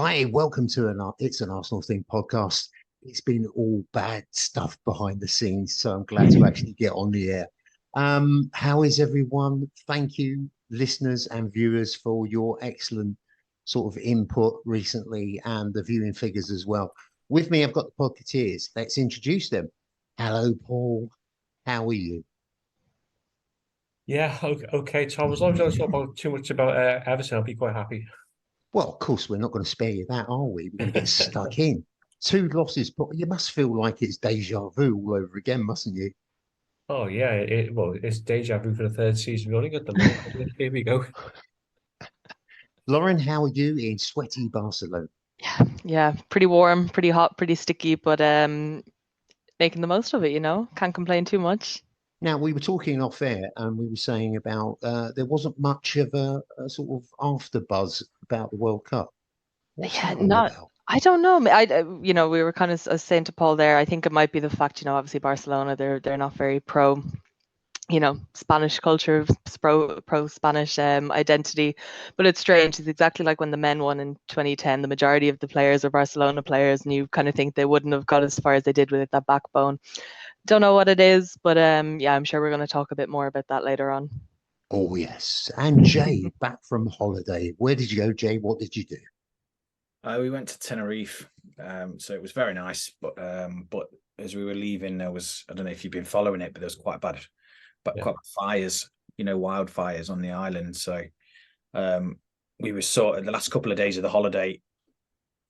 Hi, welcome to It's an Arsenal Thing podcast. It's been all bad stuff behind the scenes, so I'm glad to actually get on the air. How is everyone? Thank you, listeners and viewers, for your excellent sort of input recently and the viewing figures as well. With me, I've got the Podkateers. Let's introduce them. Hello, Paul. How are you? Yeah, okay, Tom. As long as I don't talk about too much about Everton, I'll be quite happy. Well, of course, we're not going to spare you that, are we? We're going to get stuck in. Two losses, but you must feel like it's deja vu all over again, mustn't you? Oh yeah, well, it's deja vu for the third season running at the minute. Here we go. Lauren, how are you in sweaty Barcelona? Yeah, pretty warm, pretty hot, pretty sticky, but making the most of it, Can't complain too much. Now, we were talking off air and we were saying about there wasn't much of a sort of after buzz about the World Cup. What's Yeah, that all not. about? I don't know. We were kind of saying to Paul there. I think it might be the fact, obviously Barcelona, they're not very pro, Spanish culture, pro Spanish identity. But it's strange. It's exactly like when the men won in 2010. The majority of the players are Barcelona players, and you kind of think they wouldn't have got as far as they did with that backbone. Don't know what it is, but yeah, I'm sure we're going to talk a bit more about that later on. Oh, yes. And Jay, back from holiday. Where did you go, Jay? What did you do? We went to Tenerife, so it was very nice. But as we were leaving, I don't know if you've been following it, but there was quite bad fires, wildfires on the island. So we were sort of the last couple of days of the holiday,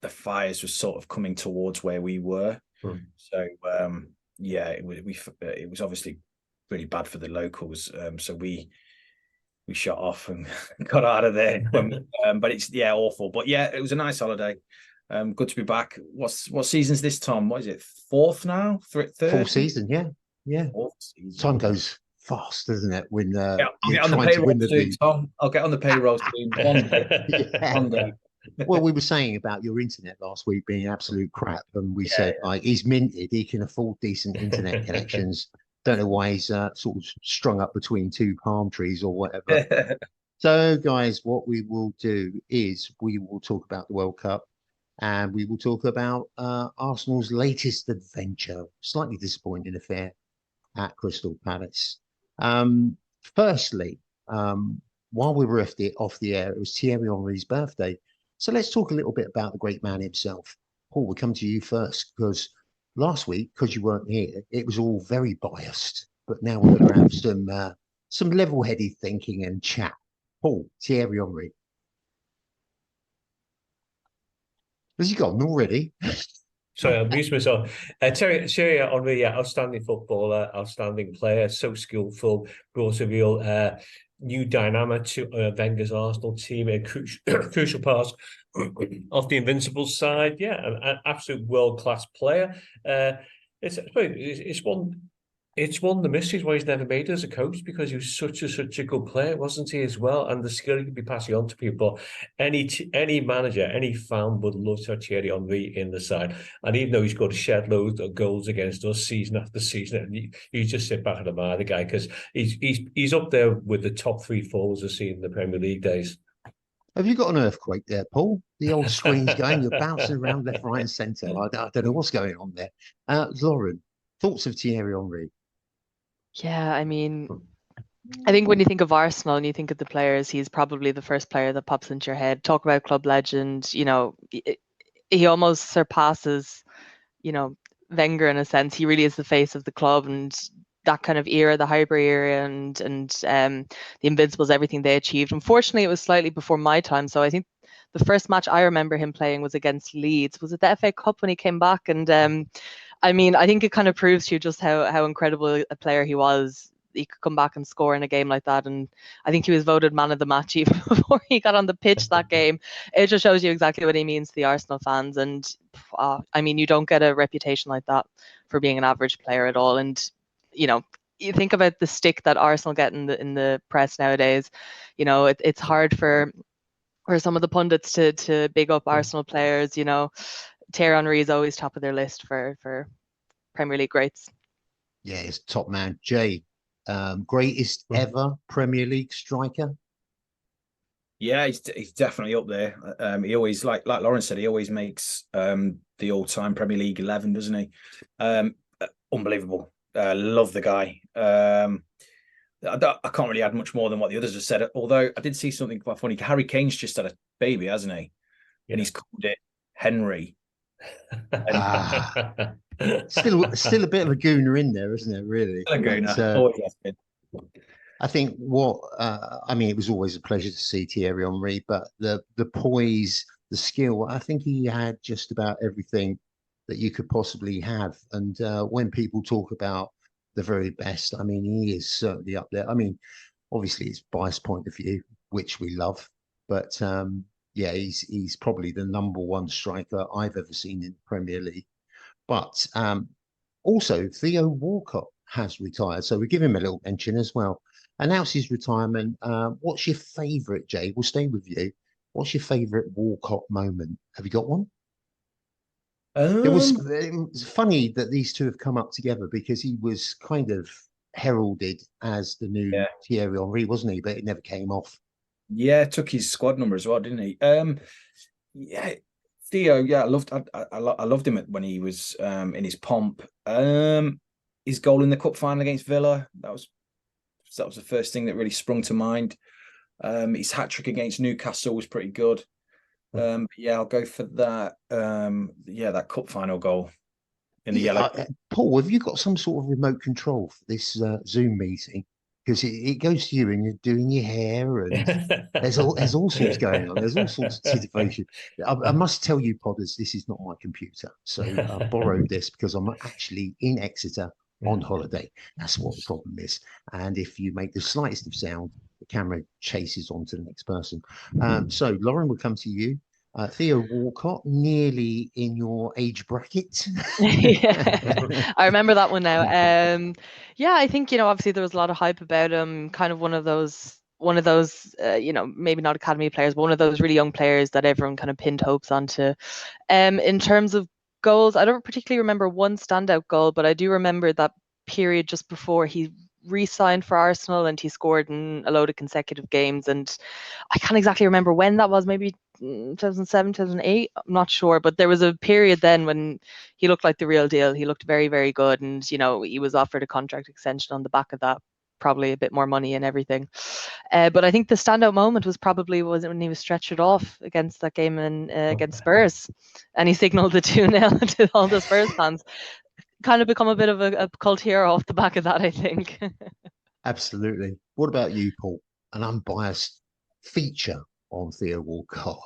the fires were sort of coming towards where we were. So yeah, it was obviously really bad for the locals. So we shot off and got out of there. But it's awful. But yeah, it was a nice holiday. Good to be back. What season's this, Tom? What is it? Fourth now? Third? Full season, yeah. Fourth season. Time goes fast, doesn't it? When I'll you're get on the trying to win payroll the soon, league. Tom. I'll get on the payroll soon. One day. Yeah. One day. Well, we were saying about your internet last week being absolute crap, and we said Yeah. like he's minted, he can afford decent internet connections. Don't know why he's sort of strung up between two palm trees or whatever. So, guys, what we will do is we will talk about the World Cup, and we will talk about Arsenal's latest adventure, slightly disappointing affair at Crystal Palace. Firstly, while we were off the air, it was Thierry Henry's birthday. So let's talk a little bit about the great man himself. Paul, we'll come to you first because last week, because you weren't here, it was all very biased. But now we're going to have some level-headed thinking and chat. Paul, Thierry Henry. Has he gone already? Sorry, I amused myself. Thierry Henry, yeah, outstanding footballer, outstanding player, so skillful, brought a real new dynamic to Wenger's Arsenal team, a crucial part of the Invincibles side. Yeah, an absolute world-class player. It's one of the mysteries why he's never made it as a coach, because he was such a good player, wasn't he, as well? And the skill he could be passing on to people. Any manager, any fan would love to have Thierry Henry in the side. And even though he's got a shed loads of goals against us season after season, and you just sit back and admire the guy, because he's up there with the top three forwards I've seen in the Premier League days. Have you got an earthquake there, Paul? The old screen's going, you're bouncing around left, right, and centre. I don't know what's going on there. Lauren, thoughts of Thierry Henry? Yeah, I mean, I think when you think of Arsenal and you think of the players, he's probably the first player that pops into your head. Talk about club legend, he almost surpasses, Wenger in a sense. He really is the face of the club, and that kind of era, the Highbury era, and the Invincibles, everything they achieved. Unfortunately, it was slightly before my time, so I think the first match I remember him playing was against Leeds. Was it the FA Cup when he came back? And I mean, I think it kind of proves to you just how incredible a player he was. He could come back and score in a game like that, and I think he was voted man of the match even before he got on the pitch that game. It just shows you exactly what he means to the Arsenal fans. And I mean, you don't get a reputation like that for being an average player at all. And you think about the stick that Arsenal get in the press nowadays. It's hard for some of the pundits to big up Arsenal players. Thierry Henry is always top of their list for Premier League greats. Yeah, it's top man. Jay, greatest ever Premier League striker? Yeah, he's definitely up there. He always, like Lauren said, he always makes the all-time Premier League 11, doesn't he? Unbelievable. Love the guy. I can't really add much more than what the others have said. Although I did see something quite funny. Harry Kane's just had a baby, hasn't he? Yeah. And he's called it Henry. Still a bit of a gooner in there, isn't it? Really. I think I mean, it was always a pleasure to see Thierry Henry, but the poise, the skill, I think he had just about everything that you could possibly have. And when people talk about the very best, I mean, he is certainly up there. I mean, obviously it's biased point of view, which we love, but yeah, he's probably the #1 striker I've ever seen in the Premier League. But also Theo Walcott has retired, so we give him a little mention as well. Announce his retirement. What's your favourite, Jay? We'll stay with you. What's your favourite Walcott moment? Have you got one? It was funny that these two have come up together because he was kind of heralded as the new Thierry Henry, wasn't he? But it never came off. Yeah, took his squad number as well, didn't he? Yeah, Theo. Yeah, I loved him when he was in his pomp. His goal in the cup final against Villa, that was the first thing that really sprung to mind. His hat-trick against Newcastle was pretty good. Yeah, I'll go for that. Yeah, that cup final goal in the yellow. Paul, have you got some sort of remote control for this Zoom meeting? Because it goes to you and you're doing your hair and there's all sorts going on. There's all sorts of situation. I must tell you, Podders, this is not my computer. So I borrowed this because I'm actually in Exeter on holiday. That's what the problem is. And if you make the slightest of sound, the camera chases on to the next person. So Lauren, will come to you. Theo Walcott, nearly in your age bracket. Yeah, I remember that one now. Yeah, I think, obviously there was a lot of hype about him, kind of one of those, maybe not academy players, but one of those really young players that everyone kind of pinned hopes onto. In terms of goals, I don't particularly remember one standout goal, but I do remember that period just before he re-signed for Arsenal and he scored in a load of consecutive games, and I can't exactly remember when that was, maybe 2007, 2008, I'm not sure, but there was a period then when he looked like the real deal. He looked very, very good, and he was offered a contract extension on the back of that, probably a bit more money and everything. But I think the standout moment was probably when he was stretchered off against that game against Spurs, and he signalled the 2-0 to all the Spurs fans. Kind of become a bit of a cult hero off the back of that, I think. Absolutely. What about you, Paul? An unbiased feature on Theo Walcott?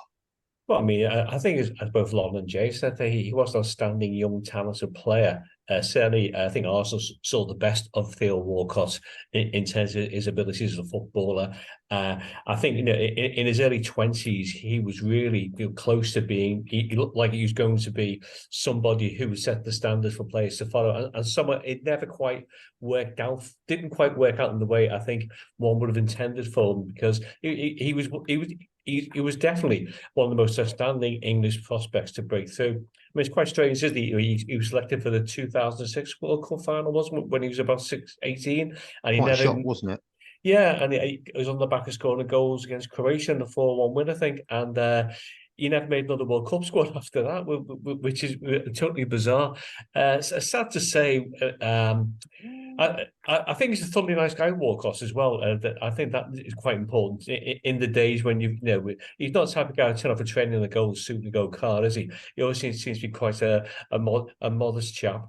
Well, I mean, I think as both Lauren and Jay said, that he was an outstanding young, talented player. Certainly, I think Arsenal saw the best of Theo Walcott in terms of his abilities as a footballer. I think in his early 20s, he was really close to being. He looked like he was going to be somebody who would set the standards for players to follow. And somewhere it never quite worked out. Didn't quite work out in the way I think one would have intended for him, because he was definitely one of the most outstanding English prospects to break through. I mean, it's quite strange, isn't it? He was selected for the 2006 World Cup final, wasn't it, when he was about 18? And he Quite never, shocked, wasn't it? Yeah, and he was on the back of scoring goals against Croatia in the 4-1 win, I think. And he never made another World Cup squad after that, which is totally bizarre. It's sad to say. I think he's a thoroughly nice guy, Walcott, as well. I think that is quite important in the days when he's not the type of guy to turn off a training in a gold suit and go car, is he? He always seems to be quite a modest chap.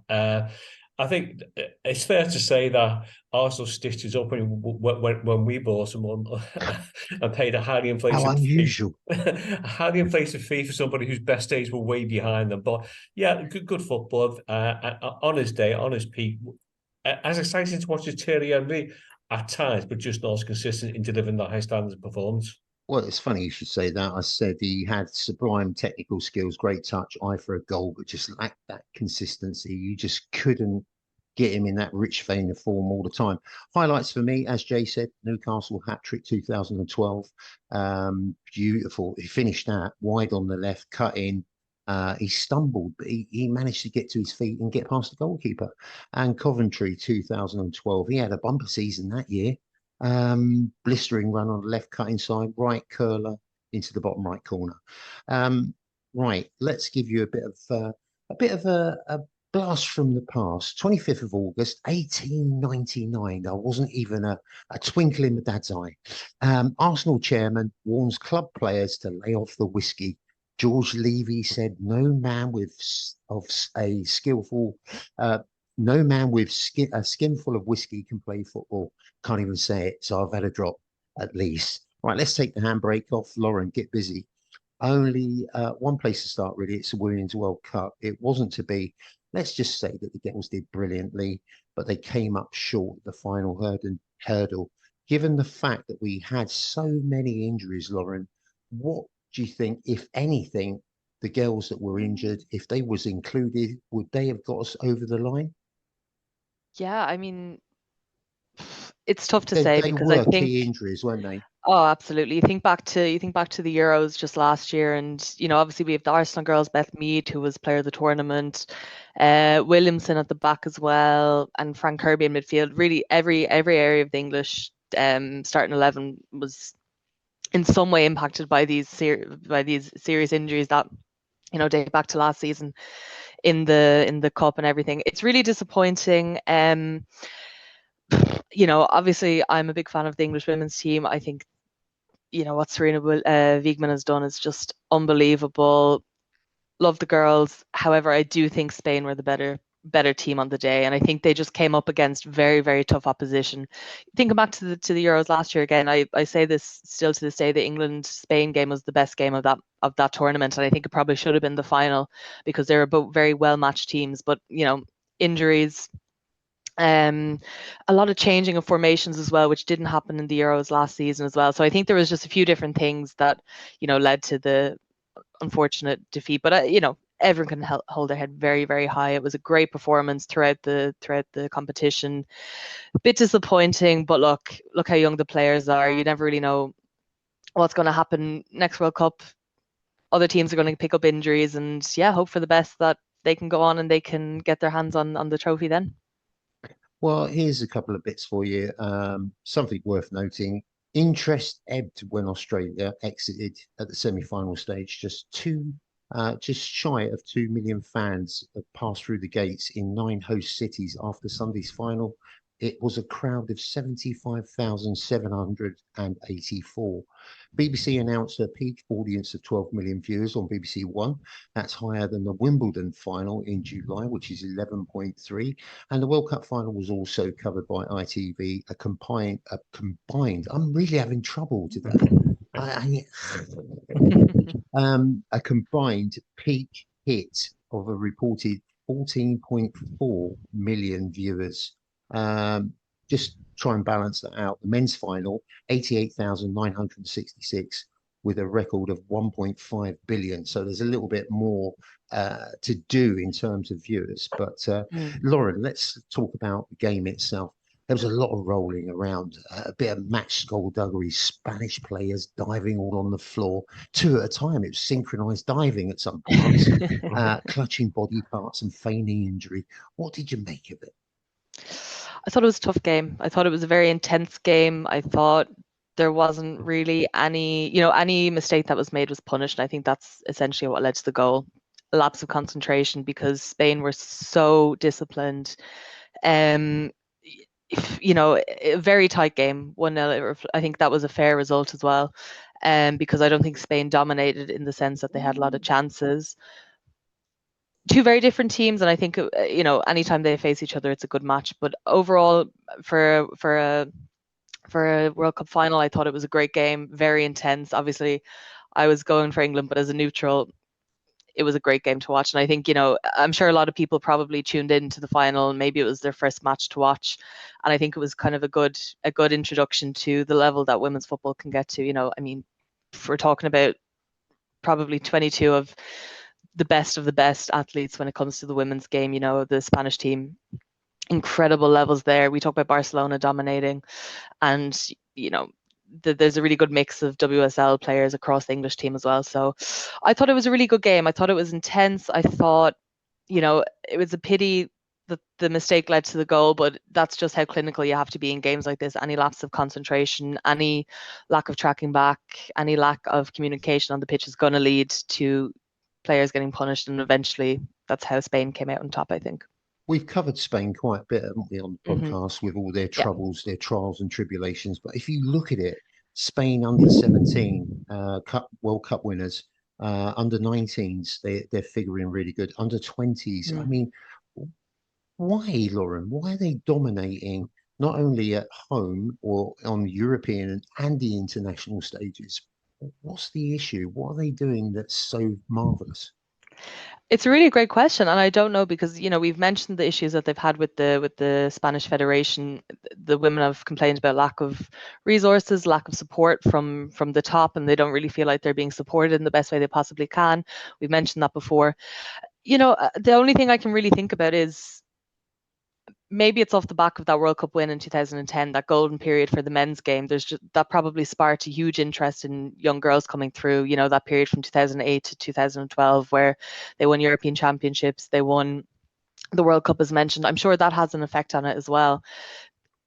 I think it's fair to say that Arsenal stitched us up when we bought him on and paid a highly inflated How unusual. a highly inflated fee for somebody whose best days were way behind them. But yeah, good football on his day, on his peak. As exciting to watch as Thierry Henry at times, but just not as consistent in delivering that high standard of performance. Well, it's funny you should say that. I said he had sublime technical skills, great touch, eye for a goal, but just lacked that consistency. You just couldn't get him in that rich vein of form all the time. Highlights for me, as Jay said, Newcastle hat-trick 2012. Beautiful. He finished that wide on the left, cut in. He stumbled, but he managed to get to his feet and get past the goalkeeper. And Coventry 2012, he had a bumper season that year. Blistering run on the left cut inside, right curler into the bottom right corner. Right, let's give you a bit of a blast from the past. 25th of August, 1899. I wasn't even a twinkle in my dad's eye. Arsenal chairman warns club players to lay off the whiskey. George Levy said, "No man with a skillful, no man with a skinful of whiskey can play football." Can't even say it, so I've had a drop at least. Right, let's take the handbrake off. Lauren, get busy. Only one place to start, really. It's the Women's World Cup. It wasn't to be. Let's just say that the girls did brilliantly, but they came up short at the final hurdle. Given the fact that we had so many injuries, Lauren, what do you think, if anything, the girls that were injured, if they was included, would they have got us over the line? Yeah, I mean, it's tough to They, say they because I were think, key injuries, weren't they? oh, absolutely. You think back to the Euros just last year, and obviously we have the Arsenal girls, Beth Mead, who was player of the tournament, Williamson at the back as well, and Frank Kirby in midfield. Really, every area of the English starting 11 was in some way impacted by these serious injuries that date back to last season in the cup and everything. It's really disappointing. Obviously I'm a big fan of the English women's team. I think what Serena Wiegman has done is just unbelievable. Love the girls. However, I do think Spain were the better team on the day, and I think they just came up against very, very tough opposition. Thinking back to the Euros last year again, I say this still to this day, the England-Spain game was the best game of that tournament, and I think it probably should have been the final because they were both very well-matched teams. But injuries, a lot of changing of formations as well, which didn't happen in the Euros last season as well. So I think there was just a few different things that led to the unfortunate defeat. But everyone can hold their head very, very high. It was a great performance throughout the competition. A bit disappointing, but look how young the players are. You never really know what's going to happen next World Cup. Other teams are going to pick up injuries, and hope for the best that they can go on and they can get their hands on the trophy then. Well, here's a couple of bits for you. Something worth noting. Interest ebbed when Australia exited at the semi-final stage. Just shy of 2 million fans have passed through the gates in 9 host cities after Sunday's final. It was a crowd of 75,784. BBC announced a peak audience of 12 million viewers on BBC One. That's higher than the Wimbledon final in July, which is 11.3. And the World Cup final was also covered by ITV, a combined, I'm really having trouble today. A combined peak hit of a reported 14.4 million viewers. Just try and balance that out. The men's final, 88,966 with a record of 1.5 billion. So there's a little bit more to do in terms of viewers. But Lauren, let's talk about the game itself. There was a lot of rolling around, a bit of match skullduggery, Spanish players diving all on the floor, 2 at a time. It was synchronized diving at some points, clutching body parts and feigning injury. What did you make of it? I thought it was a tough game. I thought it was a very intense game. I thought there wasn't really any mistake that was made was punished. And I think that's essentially what led to the goal. A lapse of concentration because Spain were so disciplined. A very tight game, 1-0. I think that was a fair result as well. Because I don't think Spain dominated in the sense that they had a lot of chances. 2 very different teams, and I think anytime they face each other, it's a good match. But overall, for a World Cup final, I thought it was a great game, very intense. Obviously, I was going for England, but as a neutral, it was a great game to watch. And I think I'm sure a lot of people probably tuned in to the final. Maybe it was their first match to watch, and I think it was kind of a good introduction to the level that women's football can get to. I mean, if we're talking about probably 22 of the best athletes when it comes to the women's game. The Spanish team, incredible levels there. We talk about Barcelona dominating, and there's a really good mix of WSL players across the English team as well. So I thought it was a really good game. I thought it was intense. I thought it was a pity the mistake led to the goal, but that's just how clinical you have to be in games like this. Any lapse of concentration, any lack of tracking back, any lack of communication on the pitch is going to lead to players getting punished, and eventually that's how Spain came out on top, I think. We've covered Spain quite a bit, haven't we, on the podcast with all their troubles, their trials and tribulations. But if you look at it, Spain under 17 World Cup winners, under 19s, they're figuring really good. Under 20s, I mean, why, Lauren? Why are they dominating not only at home or on European and the international stages? What's the issue? What are they doing that's so marvelous? It's a really great question, and I don't know, because we've mentioned the issues that they've had with the Spanish Federation. The women have complained about lack of resources, lack of support from the top, and they don't really feel like they're being supported in the best way they possibly can. We've mentioned that before. The only thing I can really think about is maybe it's off the back of that World Cup win in 2010, that golden period for the men's game. That probably sparked a huge interest in young girls coming through, that period from 2008 to 2012, where they won European Championships, they won the World Cup, as mentioned. I'm sure that has an effect on it as well.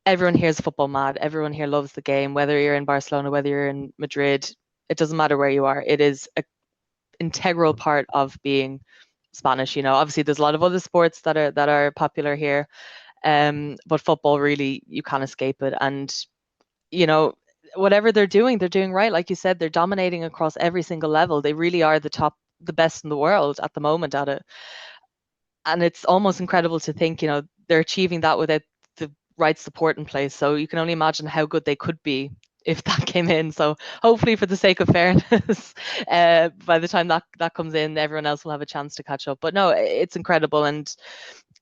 Everyone here is football mad. Everyone here loves the game, whether you're in Barcelona, whether you're in Madrid, it doesn't matter where you are. It is an integral part of being Spanish. Obviously there's a lot of other sports that are popular here. But football, really, you can't escape it. And, whatever they're doing right. Like you said, they're dominating across every single level. They really are the best in the world at the moment at it. And it's almost incredible to think, they're achieving that without the right support in place. So you can only imagine how good they could be if that came in. So hopefully, for the sake of fairness, by the time that comes in, everyone else will have a chance to catch up. But no, it's incredible. And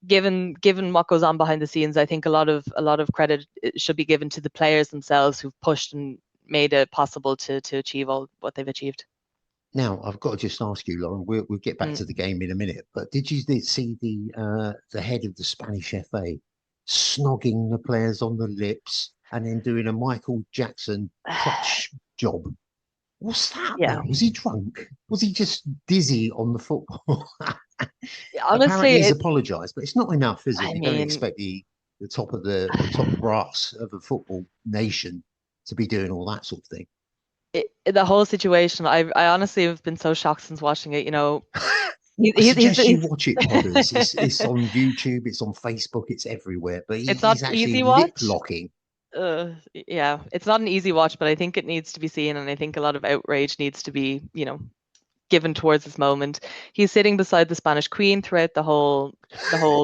given what goes on behind the scenes, I think a lot of credit should be given to the players themselves who've pushed and made it possible to achieve all what they've achieved. Now, I've got to just ask you, Lauren, we'll get back to the game in a minute, but did you see the head of the Spanish FA snogging the players on the lips and then doing a Michael Jackson crotch job? What's that about? Was he drunk? Was he just dizzy on the football? Honestly, apparently he's apologised, but it's not enough, is it? You don't expect the top brass of a football nation to be doing all that sort of thing. The whole situation, I honestly have been so shocked since watching it. I suggest you watch it, Podders. It's on YouTube, it's on Facebook, it's everywhere. But it's not he's actually easy watch. lip-locking. Yeah, it's not an easy watch, but I think it needs to be seen, and I think a lot of outrage needs to be, given towards this moment. He's sitting beside the Spanish Queen throughout the whole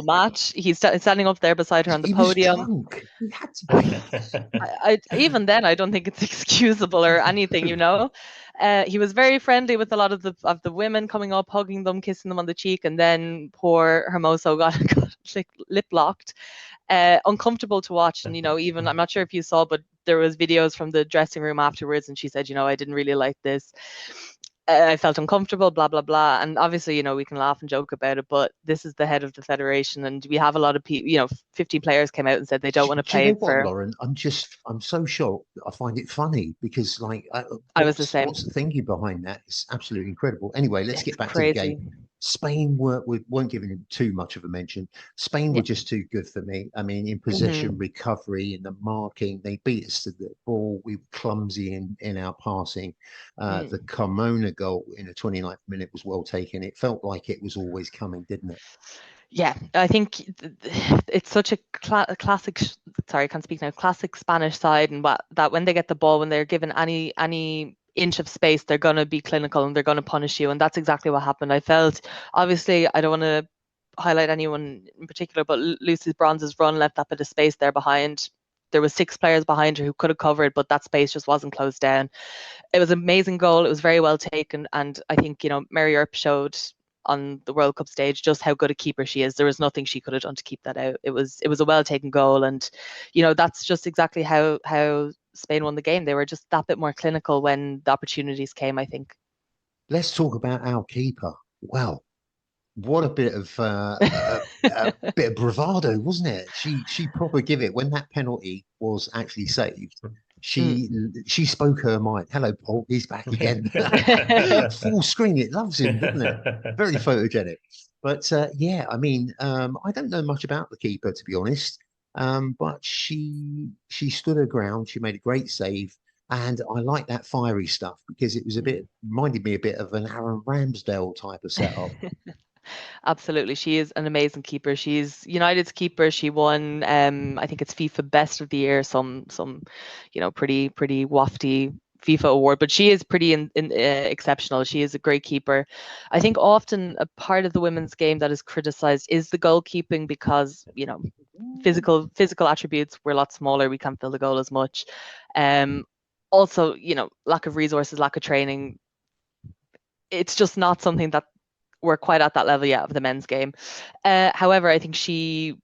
match. He's standing up there beside her on the podium. Was drunk. He had to be. I even then, I don't think it's excusable or anything. He was very friendly with a lot of the women coming up, hugging them, kissing them on the cheek, and then poor Hermoso got lip locked. Uncomfortable to watch, and even I'm not sure if you saw, but there was videos from the dressing room afterwards, and she said, I didn't really like this. I felt uncomfortable, blah blah blah. And obviously, we can laugh and joke about it, but this is the head of the federation, and we have a lot of people. 50 players came out and said they don't want to play for. Lauren, I'm so shocked. I find it funny because, I was the same. What's the thinking behind that? It's absolutely incredible. Anyway, let's get back to the game. Spain weren't giving him too much of a mention. Spain were just too good for me. I mean, in possession, recovery, in the marking, they beat us to the ball. We were clumsy in our passing. The Carmona goal in the 29th minute was well taken. It felt like it was always coming, didn't it? Yeah, I think it's such a classic. Sorry, I can't speak now. Classic Spanish side, and that when they get the ball, when they're given any inch of space, they're going to be clinical and they're going to punish you, and that's exactly what happened. I felt, obviously, I don't want to highlight anyone in particular, but Lucy Bronze's run left that bit of space there behind. There was 6 players behind her who could have covered, but that space just wasn't closed down. It was an amazing goal. It was very well taken, and I think Mary Earp showed on the World Cup stage just how good a keeper she is. There was nothing she could have done to keep that out. It was a well taken goal, and that's just exactly how Spain won the game. They were just that bit more clinical when the opportunities came, I think. Let's talk about our keeper. Wow, what a bit of a bit of bravado, wasn't it? She probably give it when that penalty was actually saved. She spoke her mind. Hello, Paul. He's back again. Full screen. It loves him, doesn't it? Very photogenic. But yeah, I mean, I don't know much about the keeper, to be honest. But she stood her ground. She made a great save, and I like that fiery stuff because it was a bit reminded me a bit of an Aaron Ramsdale type of setup. Absolutely. She is an amazing keeper. She's United's keeper. She won I think it's FIFA Best of the Year, some pretty wafty FIFA award, but she is pretty exceptional. She is a great keeper. I think often a part of the women's game that is criticized is the goalkeeping because, physical attributes, we're a lot smaller, we can't fill the goal as much. Also, lack of resources, lack of training. It's just not something that we're quite at that level yet of the men's game. However, I think she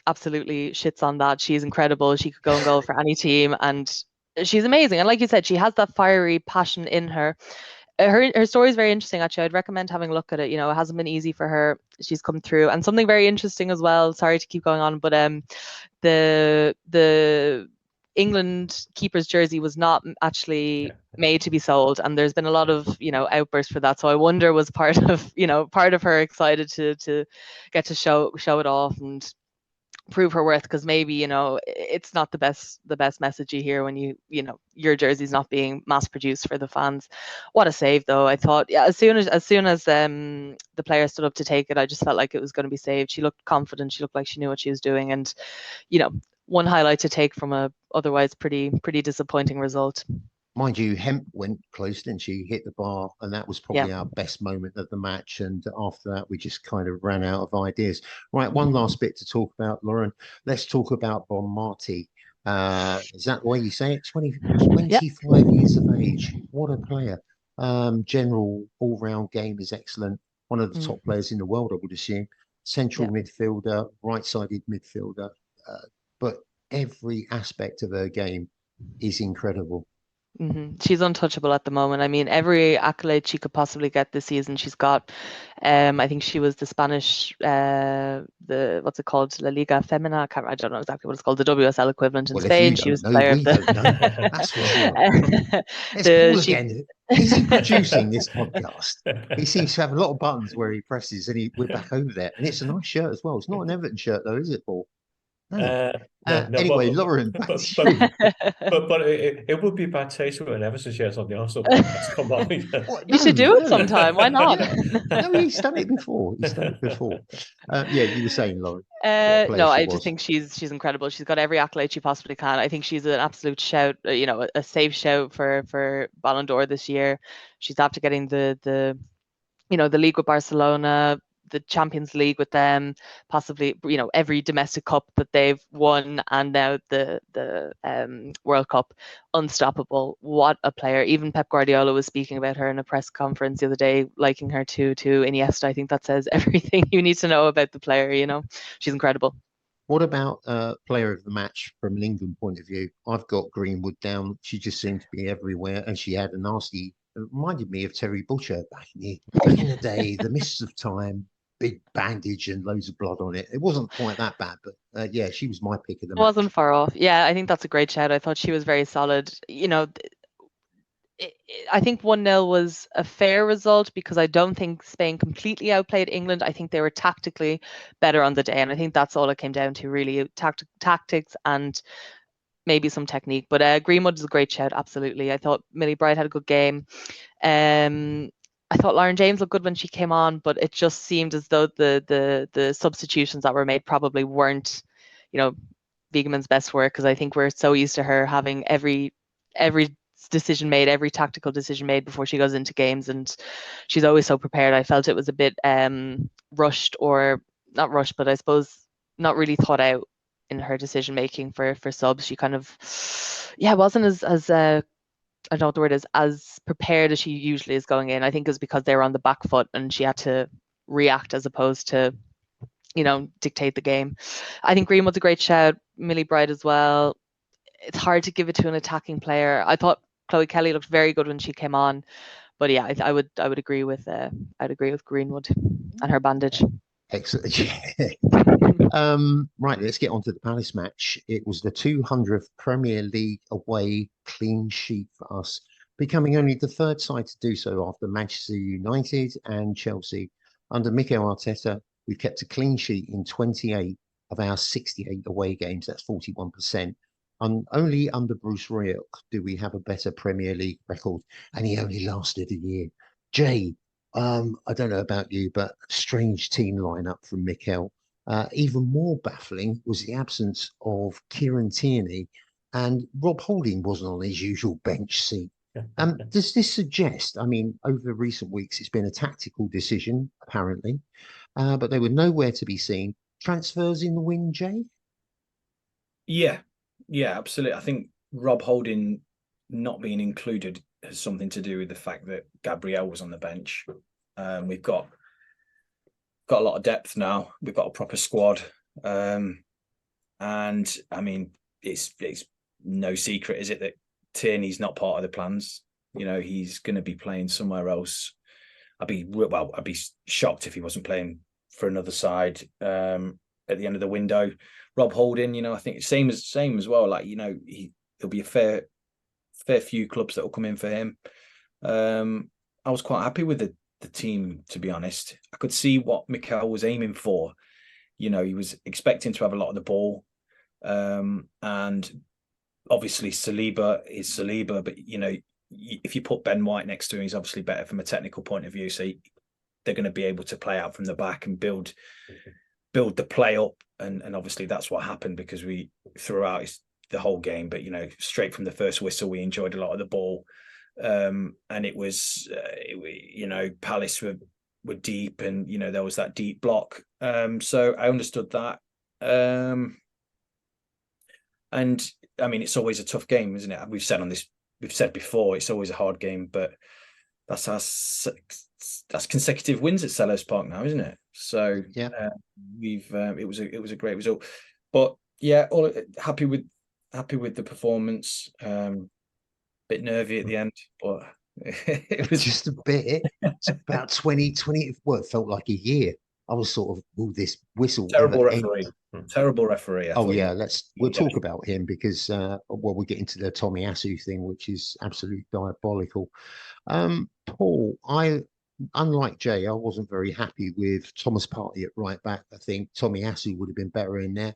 absolutely shits on that. She's incredible. She could go and goal for any team, and she's amazing. And like you said, she has that fiery passion in her. Her story is very interesting, actually. I'd recommend having a look at it. It hasn't been easy for her. She's come through, and something very interesting as well. Sorry to keep going on, but the England keeper's jersey was not actually made to be sold, and there's been a lot of outbursts for that. So I wonder, was part of her excited to get to show it off and prove her worth, because maybe it's not the best message you hear when your jersey's not being mass produced for the fans. What a save though. I thought, yeah, as soon as the player stood up to take it, I just felt like it was going to be saved. She looked confident, she looked like she knew what she was doing, and one highlight to take from a otherwise pretty disappointing result. Mind you, Hemp went close, didn't she? Hit the bar, and that was probably our best moment of the match. And after that, we just kind of ran out of ideas. Right, one last bit to talk about, Lauren. Let's talk about Bon Marty. Is that the way you say it? 25 years of age. What a player. General all-round game is excellent. One of the top players in the world, I would assume. Central midfielder, right-sided midfielder. But every aspect of her game is incredible. She's untouchable at the moment. I mean, every accolade she could possibly get this season, she's got. I think she was the Spanish, what's it called, La Liga Femina. I don't know exactly what it's called, the WSL equivalent in Spain. She was the player of the. Don't know. That's for sure. Paul again. Is he producing this podcast? He seems to have a lot of buttons where he presses, and we're back over there. And it's a nice shirt as well. It's not an Everton shirt though, is it, Paul? No. Anyway, Lauren, but it would be bad taste with an Everton shirt on the Arsenal. Come on, you should do it sometime. Why not? No, he's done it before. Yeah, you were saying, Lauren. No, I just think she's incredible. She's got every accolade she possibly can. I think she's an absolute shout. A safe shout for Ballon d'Or this year. She's after getting the league with Barcelona, the Champions League with them, possibly every domestic cup that they've won, and now the World Cup. Unstoppable. What a player. Even Pep Guardiola was speaking about her in a press conference the other day, liking her to Iniesta. I think that says everything you need to know about the player. She's incredible. What about player of the match from an England point of view? I've got Greenwood down. She just seemed to be everywhere, and she had a nasty. It reminded me of Terry Butcher back in the day, the mists of time. Big bandage and loads of blood on it. It wasn't quite that bad, but yeah, she was my pick of the match. Wasn't far off. Yeah, I think that's a great shout. I thought she was very solid. I think 1-0 was a fair result because I don't think Spain completely outplayed England. I think they were tactically better on the day, and I think that's all it came down to, really, tactics and maybe some technique. But Greenwood is a great shout, absolutely. I thought Millie Bright had a good game. I thought Lauren James looked good when she came on, but it just seemed as though the substitutions that were made probably weren't, Begeman's best work, because I think we're so used to her having every decision made, every tactical decision made before she goes into games, and she's always so prepared. I felt it was a bit rushed, or not rushed, but I suppose not really thought out in her decision making for subs. She kind of, wasn't as I don't know what the word is, as prepared as she usually is going in. I think it was because they were on the back foot and she had to react as opposed to, dictate the game. I think Greenwood's a great shout. Millie Bright as well. It's hard to give it to an attacking player. I thought Chloe Kelly looked very good when she came on, but yeah, I would agree with Greenwood and her bandage. Excellent. Right, let's get on to the Palace match. It was the 200th Premier League away clean sheet for us, becoming only the third side to do so after Manchester United and Chelsea. Under Mikel Arteta, we've kept a clean sheet in 28 of our 68 away games. That's 41%. Only under Bruce Rioch do we have a better Premier League record, and he only lasted a year. Jay, I don't know about you, but strange team lineup from Mikel. Even more baffling was the absence of Kieran Tierney, and Rob Holding wasn't on his usual bench seat. Does this suggest, I mean, over recent weeks, it's been a tactical decision, apparently, but they were nowhere to be seen. Transfers in the wind, Jay? Yeah, absolutely. I think Rob Holding not being included has something to do with the fact that Gabriel was on the bench. We've got a lot of depth now. We've got a proper squad. And I mean, it's no secret, is it, that Tierney's not part of the plans. You know, he's going to be playing somewhere else. I'd be shocked if he wasn't playing for another side at the end of the window. Rob Holding, you know, I think same as well. Like, you know, there'll be a fair few clubs that will come in for him. I was quite happy with the team, to be honest. I could see what Mikel was aiming for. You know, he was expecting to have a lot of the ball, and obviously Saliba is Saliba, but you know, if you put Ben White next to him, he's obviously better from a technical point of view. So they're going to be able to play out from the back and build the play up, and obviously that's what happened, because we threw out the whole game. But you know, straight from the first whistle, we enjoyed a lot of the ball, and it was you know, Palace were deep, and you know, there was that deep block. So I understood that. And I mean, it's always a tough game, isn't it? We've said before, it's always a hard game, but that's consecutive wins at Selhurt Park now, isn't it? So yeah, it was a great result. But yeah, happy with the performance. Bit nervy at the end, but it was just a bit. It's about 20. Well, it felt like a year. I was sort of, will this whistle terrible ever referee. end? Terrible referee. Oh yeah, we'll talk about him, because we'll get into the Tomiyasu thing, which is absolutely diabolical. Paul, unlike Jay, I wasn't very happy with Thomas Partey at right back. I think Tomiyasu would have been better in there,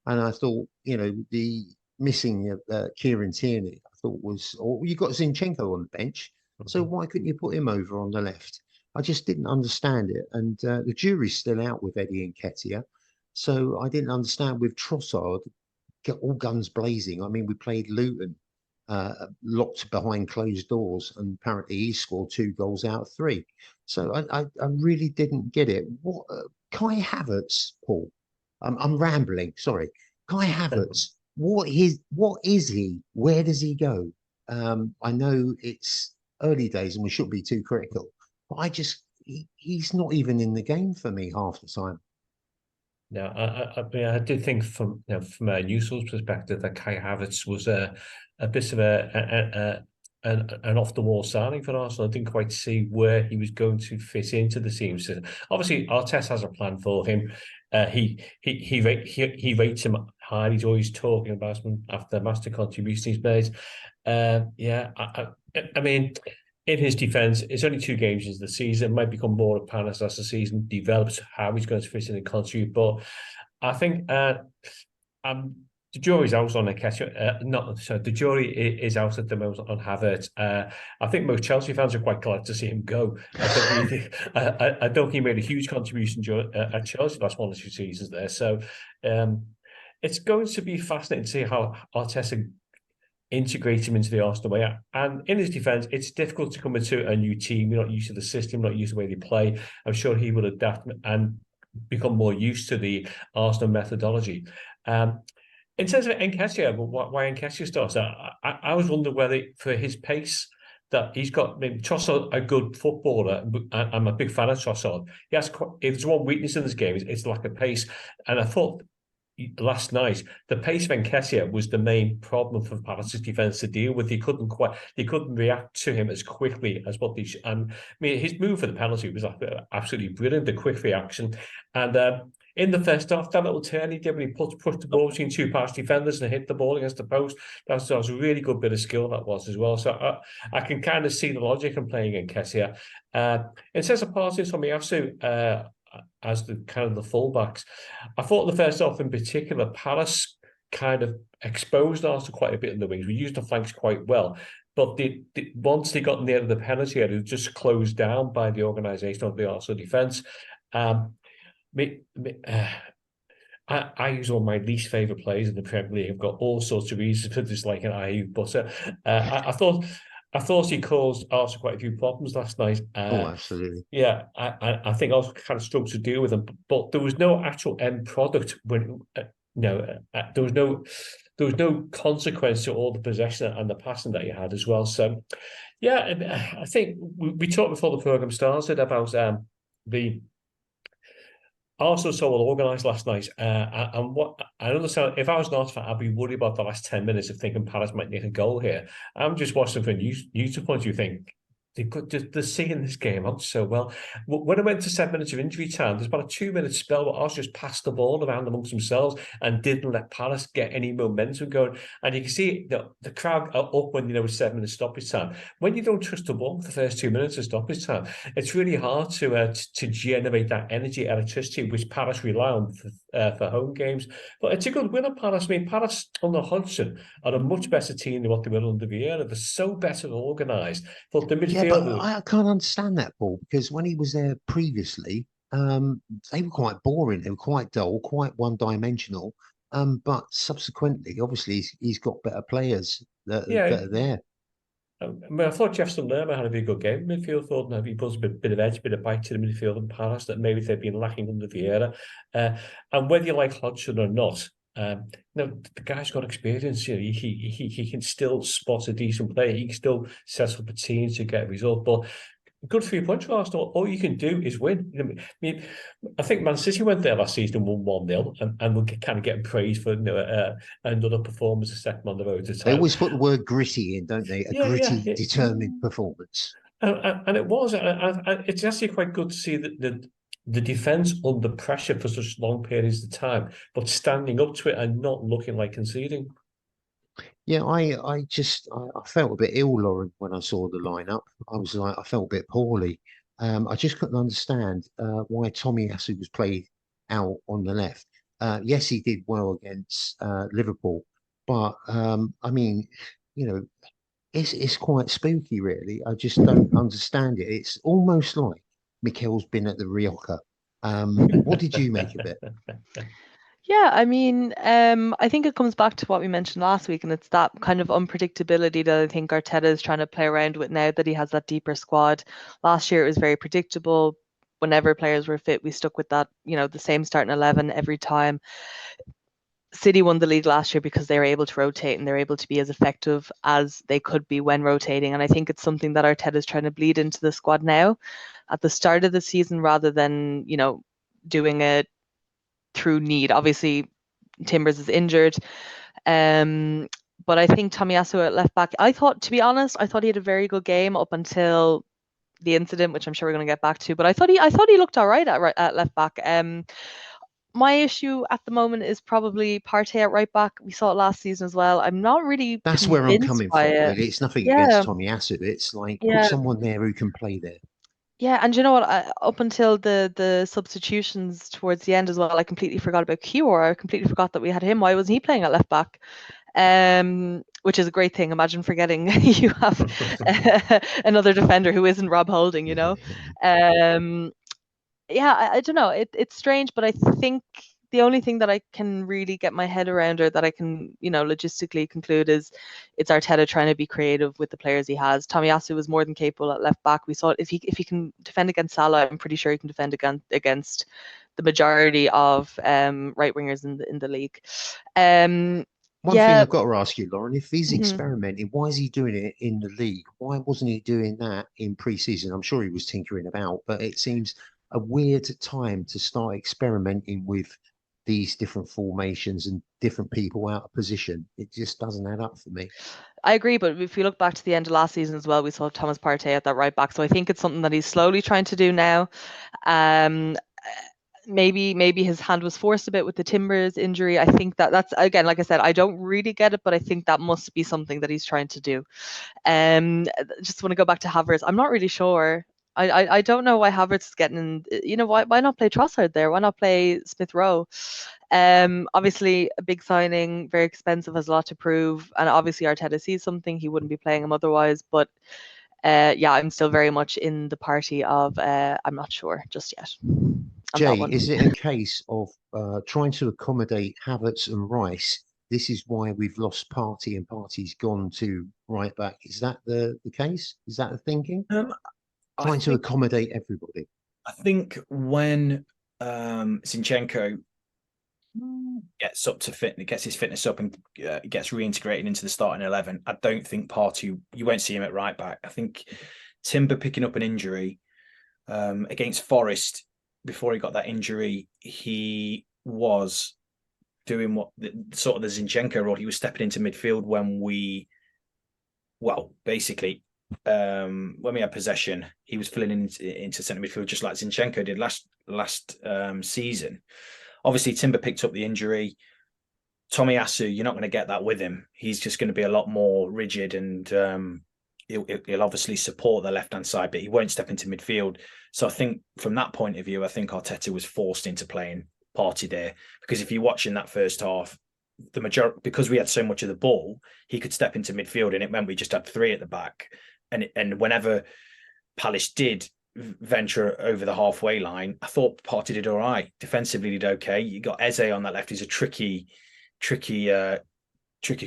and I thought, you know, the missing Kieran Tierney, I thought or you got Zinchenko on the bench, so why couldn't you put him over on the left? I just didn't understand it, and the jury's still out with Eddie Nketiah. So I didn't understand with Trossard, get all guns blazing. I mean, we played Luton locked behind closed doors, and apparently he scored 2 goals out of 3. So I really didn't get it. What Kai Havertz, Paul? I'm rambling. Sorry, Kai Havertz. What is he? Where does he go? I know it's early days and we shouldn't be too critical, but he's not even in the game for me half the time. No, I did think from a neutral perspective that Kai Havertz was a bit of an off the wall signing for Arsenal. I didn't quite see where he was going to fit into the team. So obviously, Arteta has a plan for him. He rates him high. He's always talking about him after the master contribution he's made. I mean, in his defence, it's only 2 games into the season. It might become more apparent as the season develops how he's going to fit in the contribute. But I think the jury's out on Nketiah. The jury is out at the moment on Havertz. I think most Chelsea fans are quite glad to see him go. I don't think he made a huge contribution at Chelsea last 1 or 2 seasons there. So it's going to be fascinating to see how Arteta integrate him into the Arsenal way. And in his defence, it's difficult to come into a new team. You're not used to the system, not used to the way they play. I'm sure he will adapt and become more used to the Arsenal methodology. In terms of Nketiah, why Nketiah starts, I was wondering whether for his pace that he's got. I mean, Trossard, a good footballer. I'm a big fan of Trossard. If there's one weakness in this game, it's lack of pace. And I thought last night, the pace of Nketiah was the main problem for Palace's defence to deal with. They couldn't react to him as quickly as what they should. And I mean, his move for the penalty was absolutely brilliant. The quick reaction, and in the first half, that little turn he did when he pushed the ball between two past defenders and hit the ball against the post, that was a really good bit of skill that was as well. So I can kind of see the logic in playing in Kessia. In terms of passes from Tomiyasu, as the kind of the fullbacks, I thought the first half in particular, Palace kind of exposed Arsenal quite a bit in the wings. We used the flanks quite well. But once they got near the penalty area, it was just closed down by the organisation of the Arsenal defence. I use one of my least favourite players in the Premier League. I've got all sorts of reasons for disliking Ayew, but I thought he caused Arsenal quite a few problems last night. Absolutely. Yeah, I think Arsenal kind of struggled to deal with him, but there was no actual end product when there was no consequence to all the possession and the passing that he had as well. So, yeah, I think we talked before the program started about the Arsenal so well organised last night, and what I understand. If I was an Arsenal fan, I'd be worried about the last 10 minutes of thinking Palace might nick a goal here. I'm just watching from a neutral point of view. Think they're seeing this game out so well. When I went to 7 minutes of injury time, there's about a 2-minute spell where Arsenal just passed the ball around amongst themselves and didn't let Palace get any momentum going. And you can see the crowd are up when it's 7 minutes stoppage time. When you don't trust the ball for the first 2 minutes of stoppage time, it's really hard to generate that energy, electricity, which Palace rely on for home games. But it's a good win at Palace. I mean, Palace under Hodgson are a much better team than what they were under Vieira. They're so better organised. But the midfield. Yeah, but I can't understand that, Paul, because when he was there previously, they were quite boring. They were quite dull, quite one-dimensional. But subsequently, obviously, he's got better players that are there. I thought Jefferson Lerma had a very good game in midfield. Thought he brought a bit of edge, bit of bite to the midfield in Palace that maybe they've been lacking under Vieira. And whether you like Hodgson or not, the guy's got experience. He can still spot a decent player. He can still set up a team to get a result. But good 3 points for Arsenal. All you can do is win. I think Man City went there last season and won 1-0, and we're kind of getting praised for another performance, a second on the road to title. They always put the word gritty in, don't they? Gritty, determined performance. And it was. It's actually quite good to see that the defence under pressure for such long periods of time, but standing up to it and not looking like conceding. Yeah, I felt a bit ill, Lauren, when I saw the lineup. I felt a bit poorly. I just couldn't understand why Tomiyasu was played out on the left. Yes, he did well against Liverpool, but I mean, it's quite spooky, really. I just don't understand it. It's almost like Mikel's been at the Rioja. What did you make of it? Yeah, I mean, I think it comes back to what we mentioned last week, and it's that kind of unpredictability that I think Arteta is trying to play around with now that he has that deeper squad. Last year it was very predictable. Whenever players were fit, we stuck with that, the same starting 11 every time. City won the league last year because they were able to rotate and they're able to be as effective as they could be when rotating. And I think it's something that Arteta is trying to bleed into the squad now at the start of the season rather than, doing it through need. Obviously, Timbers is injured. But I think Tomiyasu at left back, to be honest, I thought he had a very good game up until the incident, which I'm sure we're going to get back to. But I thought he looked all right at left back. My issue at the moment is probably Partey at right back. We saw it last season as well. I'm not really. That's where I'm coming from. Really. It's nothing against Tomiyasu. It's like put someone there who can play there. Yeah, and you know what? Up until the substitutions towards the end as well, I completely forgot about Kior. I completely forgot that we had him. Why wasn't he playing at left back? Which is a great thing. Imagine forgetting you have another defender who isn't Rob Holding. Yeah, I don't know. It's strange, but I think the only thing that I can really get my head around, or that I can, logistically conclude, is it's Arteta trying to be creative with the players he has. Tomiyasu was more than capable at left back. We saw if he can defend against Salah, I'm pretty sure he can defend against the majority of right wingers in the league. One thing I've got to ask you, Lauren, if he's experimenting, why is he doing it in the league? Why wasn't he doing that in pre-season? I'm sure he was tinkering about, but it seems a weird time to start experimenting with these different formations and different people out of position. It just doesn't add up for me. I agree, but if we look back to the end of last season as well, we saw Thomas Partey at that right back. So I think it's something that he's slowly trying to do now. maybe his hand was forced a bit with the Timbers injury. I think that's, again, like I said, I don't really get it, but I think that must be something that he's trying to do. Just want to go back to Havertz. I'm not really sure. I don't know why Havertz is getting in. Why not play Trossard there? Why not play Smith Rowe? Obviously a big signing, very expensive, has a lot to prove, and obviously Arteta sees something, he wouldn't be playing him otherwise. But yeah, I'm still very much in the party of I'm not sure just yet. Jay, is it a case of trying to accommodate Havertz and Rice? This is why we've lost Partey and Partey's gone to right back. Is that the case? Is that the thinking? Trying to accommodate everybody. I think when Zinchenko gets up to gets his fitness up and gets reintegrated into the starting 11, I don't think Partey, you won't see him at right back. I think Timber picking up an injury against Forest, before he got that injury, he was doing what the Zinchenko role. He was stepping into midfield when we had possession, he was filling into centre midfield just like Zinchenko did last season. Obviously, Timber picked up the injury. Tomiyasu, you're not going to get that with him. He's just going to be a lot more rigid, and he'll obviously support the left-hand side, but he won't step into midfield. So I think from that point of view, I think Arteta was forced into playing Partey there, because if you're watching that first half, the majority, because we had so much of the ball, he could step into midfield, and it meant we just had three at the back. And whenever Palace did venture over the halfway line, I thought Partey did all right. Defensively, did okay. You got Eze on that left. He's a tricky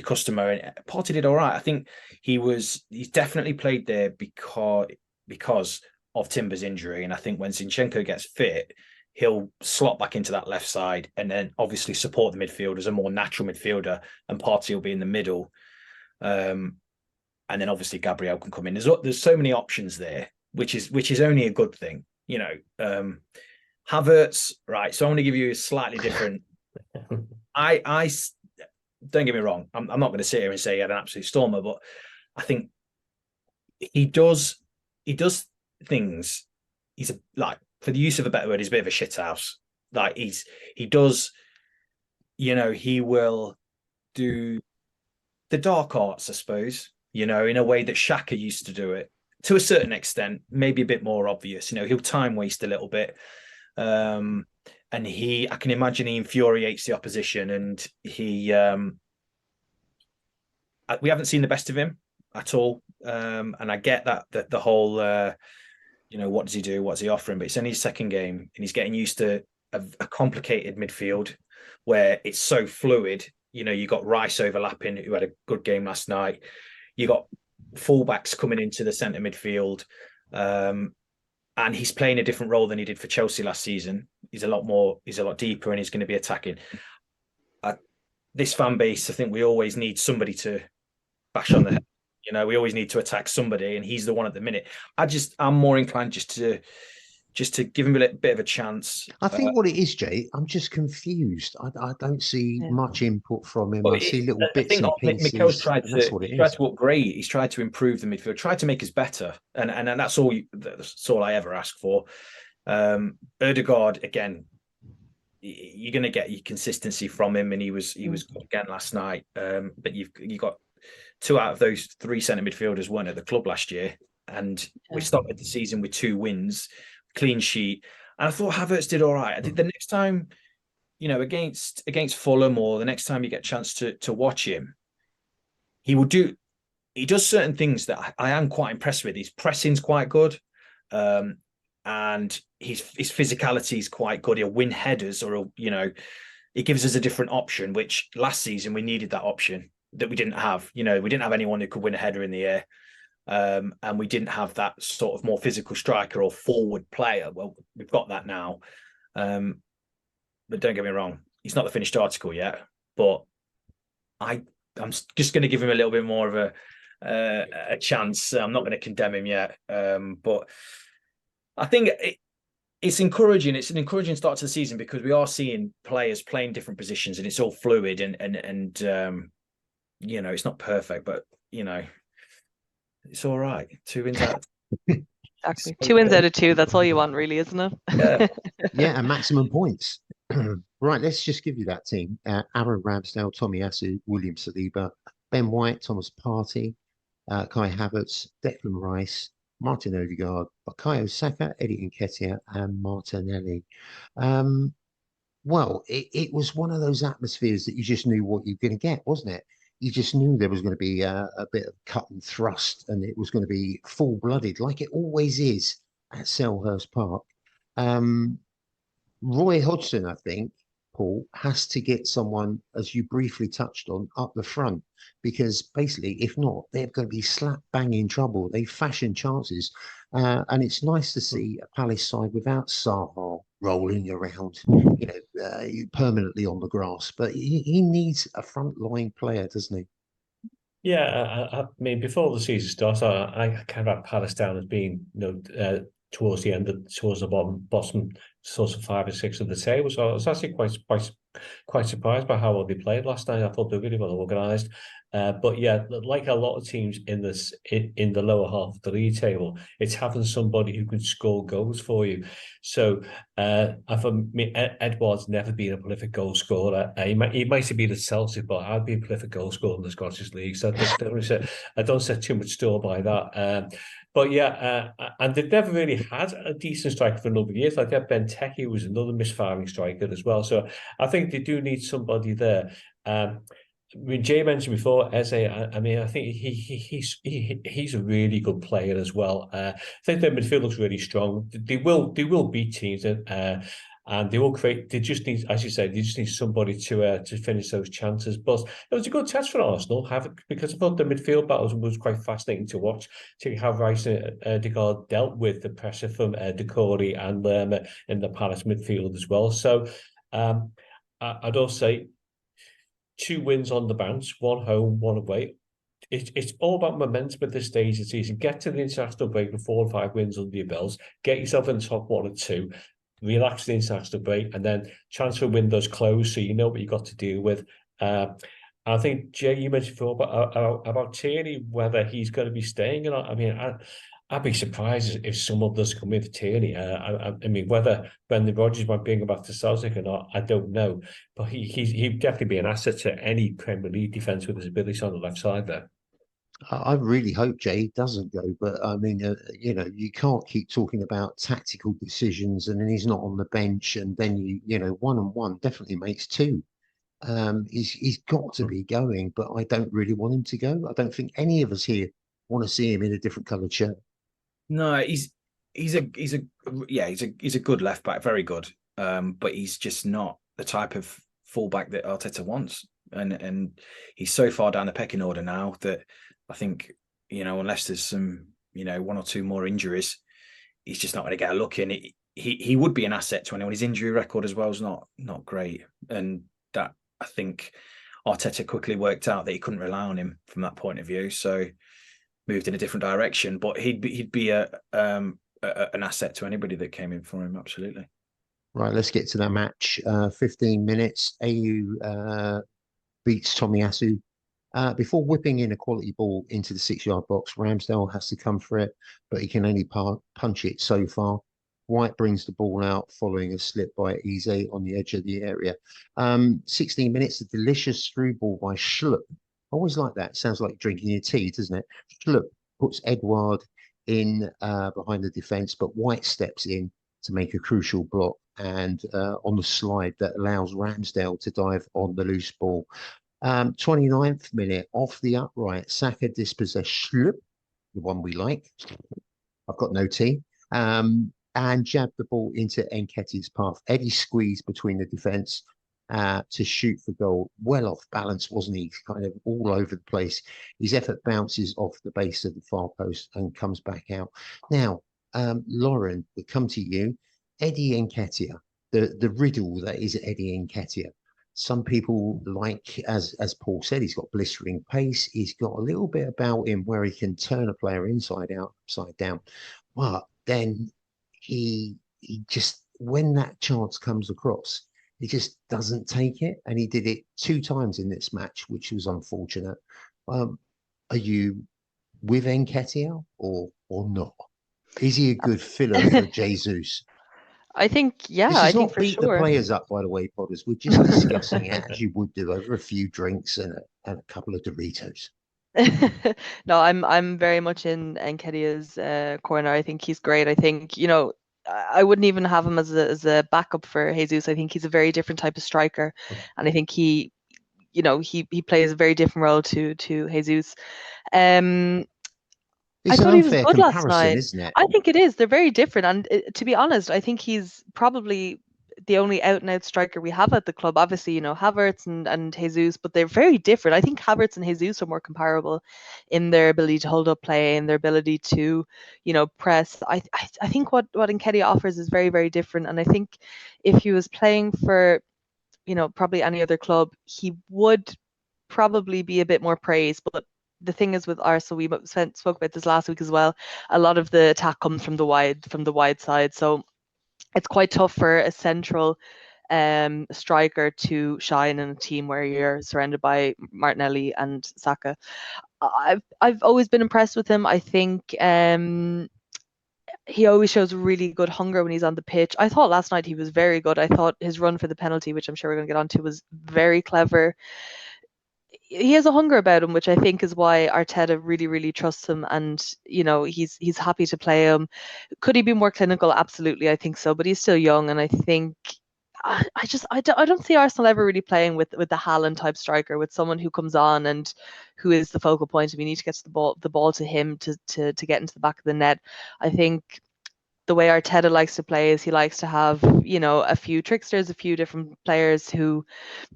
customer, and Partey did all right. I think he's definitely played there because of Timber's injury, and I think when Zinchenko gets fit, he'll slot back into that left side and then obviously support the midfield as a more natural midfielder, and Partey will be in the middle. And then obviously Gabriel can come in. There's so many options there, which is only a good thing, Havertz, right? So I'm going to give you a slightly different. I don't get me wrong. I'm not going to sit here and say he had an absolute stormer, but I think he does things. He's for the use of a better word, he's a bit of a shithouse. Like he does, he will do the dark arts, I suppose, in a way that Xhaka used to do it to a certain extent, maybe a bit more obvious. He'll time waste a little bit. And I can imagine he infuriates the opposition, and we haven't seen the best of him at all. And I get that the whole, what does he do? What's he offering? But it's only his second game, and he's getting used to a complicated midfield where it's so fluid. You got Rice overlapping, who had a good game last night. You got fullbacks coming into the centre midfield. And he's playing a different role than he did for Chelsea last season. He's a lot deeper, and he's going to be attacking. This fan base, I think we always need somebody to bash on the head. We always need to attack somebody, and he's the one at the minute. I'm more inclined just to give him a bit of a chance. I think what it is, Jay, I'm just confused. I don't see much input from him. I see little bits and pieces. Mikel's tried to upgrade. He's tried to improve the midfield, tried to make us better, and that's all. That's all I ever ask for. Odegaard, again, you're going to get your consistency from him, and he was good again last night. But you got 2 out of those 3 centre midfielders weren't at the club last year, and we started the season with 2 wins. Clean sheet, and I thought Havertz did all right. I think the next time, against Fulham, or the next time you get a chance to watch him, he does certain things that I am quite impressed with. His pressing's quite good, and his physicality is quite good. He'll win headers, or it gives us a different option, which last season we needed that option that we didn't have. We didn't have anyone who could win a header in the air. And we didn't have that sort of more physical striker or forward player. Well, we've got that now. But don't get me wrong, he's not the finished article yet. But I'm just going to give him a little bit more of a chance. I'm not going to condemn him yet. But I think it's encouraging. It's an encouraging start to the season, because we are seeing players playing different positions, and it's all fluid, and it's not perfect, but it's all right. 2 wins out. Exactly. 2 wins out of 2. That's all you want, really, isn't it? Yeah. Yeah, and maximum points. Right, let's just give you that team. Aaron Ramsdale, Tomiyasu, William Saliba, Ben White, Thomas Partey, Kai Havertz, Declan Rice, Martin Odegaard, Bukayo Saka, Eddie Nketiah, and Martinelli. Um, well, it was one of those atmospheres that you just knew what you're going to get, wasn't it? You just knew there was going to be a bit of cut and thrust, and it was going to be full-blooded, like it always is at Selhurst Park. Um, Roy Hodgson, I think, Paul, has to get someone, as you briefly touched on, up the front, because basically, if not, they're going to be slap bang in trouble. They fashion chances. And it's nice to see a Palace side without Saha rolling around, permanently on the grass. But he needs a front line player, doesn't he? Yeah, I mean, before the season starts, I kind of had Palace down as being, towards the end, towards the bottom sort of 5 or 6 of the table. So I was actually quite surprised by how well they played last night. I thought they were really well organised. But yeah, like a lot of teams in the lower half of the league table, it's having somebody who can score goals for you. So for me, Edouard's never been a prolific goal scorer. He might have been at Celtic, but I'd be a prolific goal scorer in the Scottish League. So I don't set too much store by that. But yeah, and they've never really had a decent striker for a number of years. Like that, Benteke was another misfiring striker as well. So I think they do need somebody there. I mean, Jay mentioned before, Eze. I mean, I think he's a really good player as well. I think their midfield looks really strong. They will beat teams, and they will create. They just need, as you say, they just need somebody to finish those chances. But it was a good test for Arsenal, because I thought the midfield battles was quite fascinating to watch. To how Rice and Odegaard dealt with the pressure from Decore and Lerma in the Palace midfield as well. So I'd also say 2 wins on the bounce, 1 home, 1 away. It's all about momentum at this stage of the season. Get to the international break with 4 or 5 wins under your belts. Get yourself in the top 1 or 2. Relax the international break, and then transfer windows close, so you know what you got to deal with. I think Jay, you mentioned before about Tierney, whether he's going to be staying or not. I mean, I'd be surprised if someone does come with Tierney. I mean, whether Brendan Rodgers might bring him back to Celtic or not, I don't know. But he'd definitely be an asset to any Premier League defence with his abilities on the left side there. I really hope Jay doesn't go, but I mean, you can't keep talking about tactical decisions and then he's not on the bench, and then 1 and 1 definitely makes 2. He's got to be going, but I don't really want him to go. I don't think any of us here want to see him in a different coloured shirt. No, he's a good left back, very good. But he's just not the type of fullback that Arteta wants, and he's so far down the pecking order now that I think, unless there's some 1 or 2 more injuries, he's just not going to get a look in. He would be an asset to anyone. His injury record as well is not great, and that I think Arteta quickly worked out that he couldn't rely on him from that point of view. So moved in a different direction, but he'd be an asset to anybody that came in for him. Absolutely. Right, let's get to that match. 15 minutes. AU beats Tomiyasu. Before whipping in a quality ball into the 6-yard box, Ramsdale has to come for it, but he can only punch it so far. White brings the ball out following a slip by Eze on the edge of the area. 16 minutes, a delicious through ball by Schlupp. I always like that. Sounds like drinking your tea, doesn't it? Schlupp puts Edouard in behind the defence, but White steps in to make a crucial block and on the slide that allows Ramsdale to dive on the loose ball. 29th minute, off the upright, Saka dispossessed Schlupp, the one we like. I've got no tea. And jabbed the ball into Nketiah's path. Eddie squeezed between the defence to shoot for goal. Well off balance, wasn't he? Kind of all over the place. His effort bounces off the base of the far post and comes back out. Now, Lauren, we come to you. Eddie Nketiah, the riddle that is Eddie Nketiah. Some people like, as Paul said, he's got blistering pace. He's got a little bit about him where he can turn a player inside out, upside down. But then he just, when that chance comes across, he just doesn't take it. And he did it 2 times in this match, which was unfortunate. Are you with Nketiah or not? Is he a good filler for Jesus? I think, yeah, This I does think not for beat the sure. players up, by the way, Potters. We're just discussing it as you would do over a few drinks and a couple of Doritos. No, I'm very much in Nketiah's corner. I think he's great. I think, I wouldn't even have him as a backup for Jesus. I think he's a very different type of striker, and I think he plays a very different role to Jesus. I It's an thought he was unfair good last comparison, night. isn't it? I think it is. They're very different, and to be honest, I think he's probably the only out and out striker we have at the club. Obviously, Havertz and Jesus, but they're very different. I think Havertz and Jesus are more comparable in their ability to hold up play and their ability to, press. I think what Nketiah offers is very, very different, and I think if he was playing for, probably any other club, he would probably be a bit more praised. But the thing is with Arsenal, we spoke about this last week as well. A lot of the attack comes from the wide side, so it's quite tough for a central striker to shine in a team where you're surrounded by Martinelli and Saka. I've always been impressed with him. I think he always shows really good hunger when he's on the pitch. I thought last night he was very good. I thought his run for the penalty, which I'm sure we're going to get onto, was very clever. He has a hunger about him, which I think is why Arteta really, really trusts him, and he's happy to play him. Could he be more clinical? Absolutely, I think so. But he's still young, and I think I don't see Arsenal ever really playing with the Haaland type striker, with someone who comes on and who is the focal point, and we need to get to the ball to him to get into the back of the net. I think the way Arteta likes to play is he likes to have, a few tricksters, a few different players who,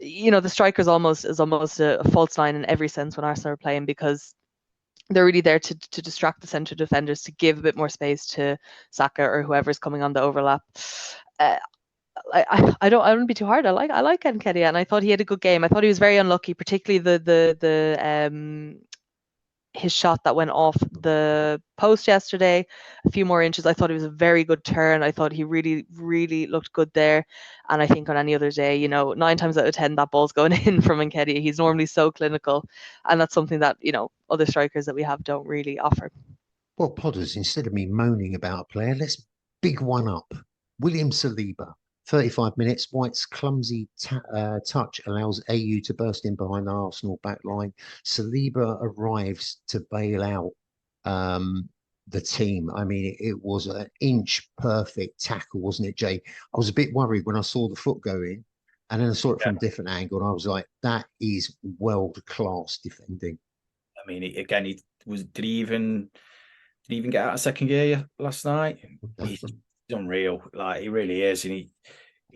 the striker is almost a false nine in every sense when Arsenal are playing, because they're really there to distract the centre defenders, to give a bit more space to Saka or whoever's coming on the overlap. I don't want to be too hard. I like Nketiah, and I thought he had a good game. I thought he was very unlucky, particularly the his shot that went off the post yesterday, a few more inches. I thought it was a very good turn. I thought he really, really looked good there. And I think on any other day, 9 times out of 10, that ball's going in from Nketiah. He's normally so clinical. And that's something that, other strikers that we have don't really offer. Well, Potters, instead of me moaning about a player, let's big one up. William Saliba, 35 minutes. White's clumsy touch allows AU to burst in behind the Arsenal backline. Saliba arrives to bail out the team. I mean, it was an inch perfect tackle, wasn't it, Jay? I was a bit worried when I saw the foot go in, and then I saw it from a different angle, and I was like, that is world-class defending. I mean, again, did he even get out of second gear last night? He's unreal. Like, he really is, and he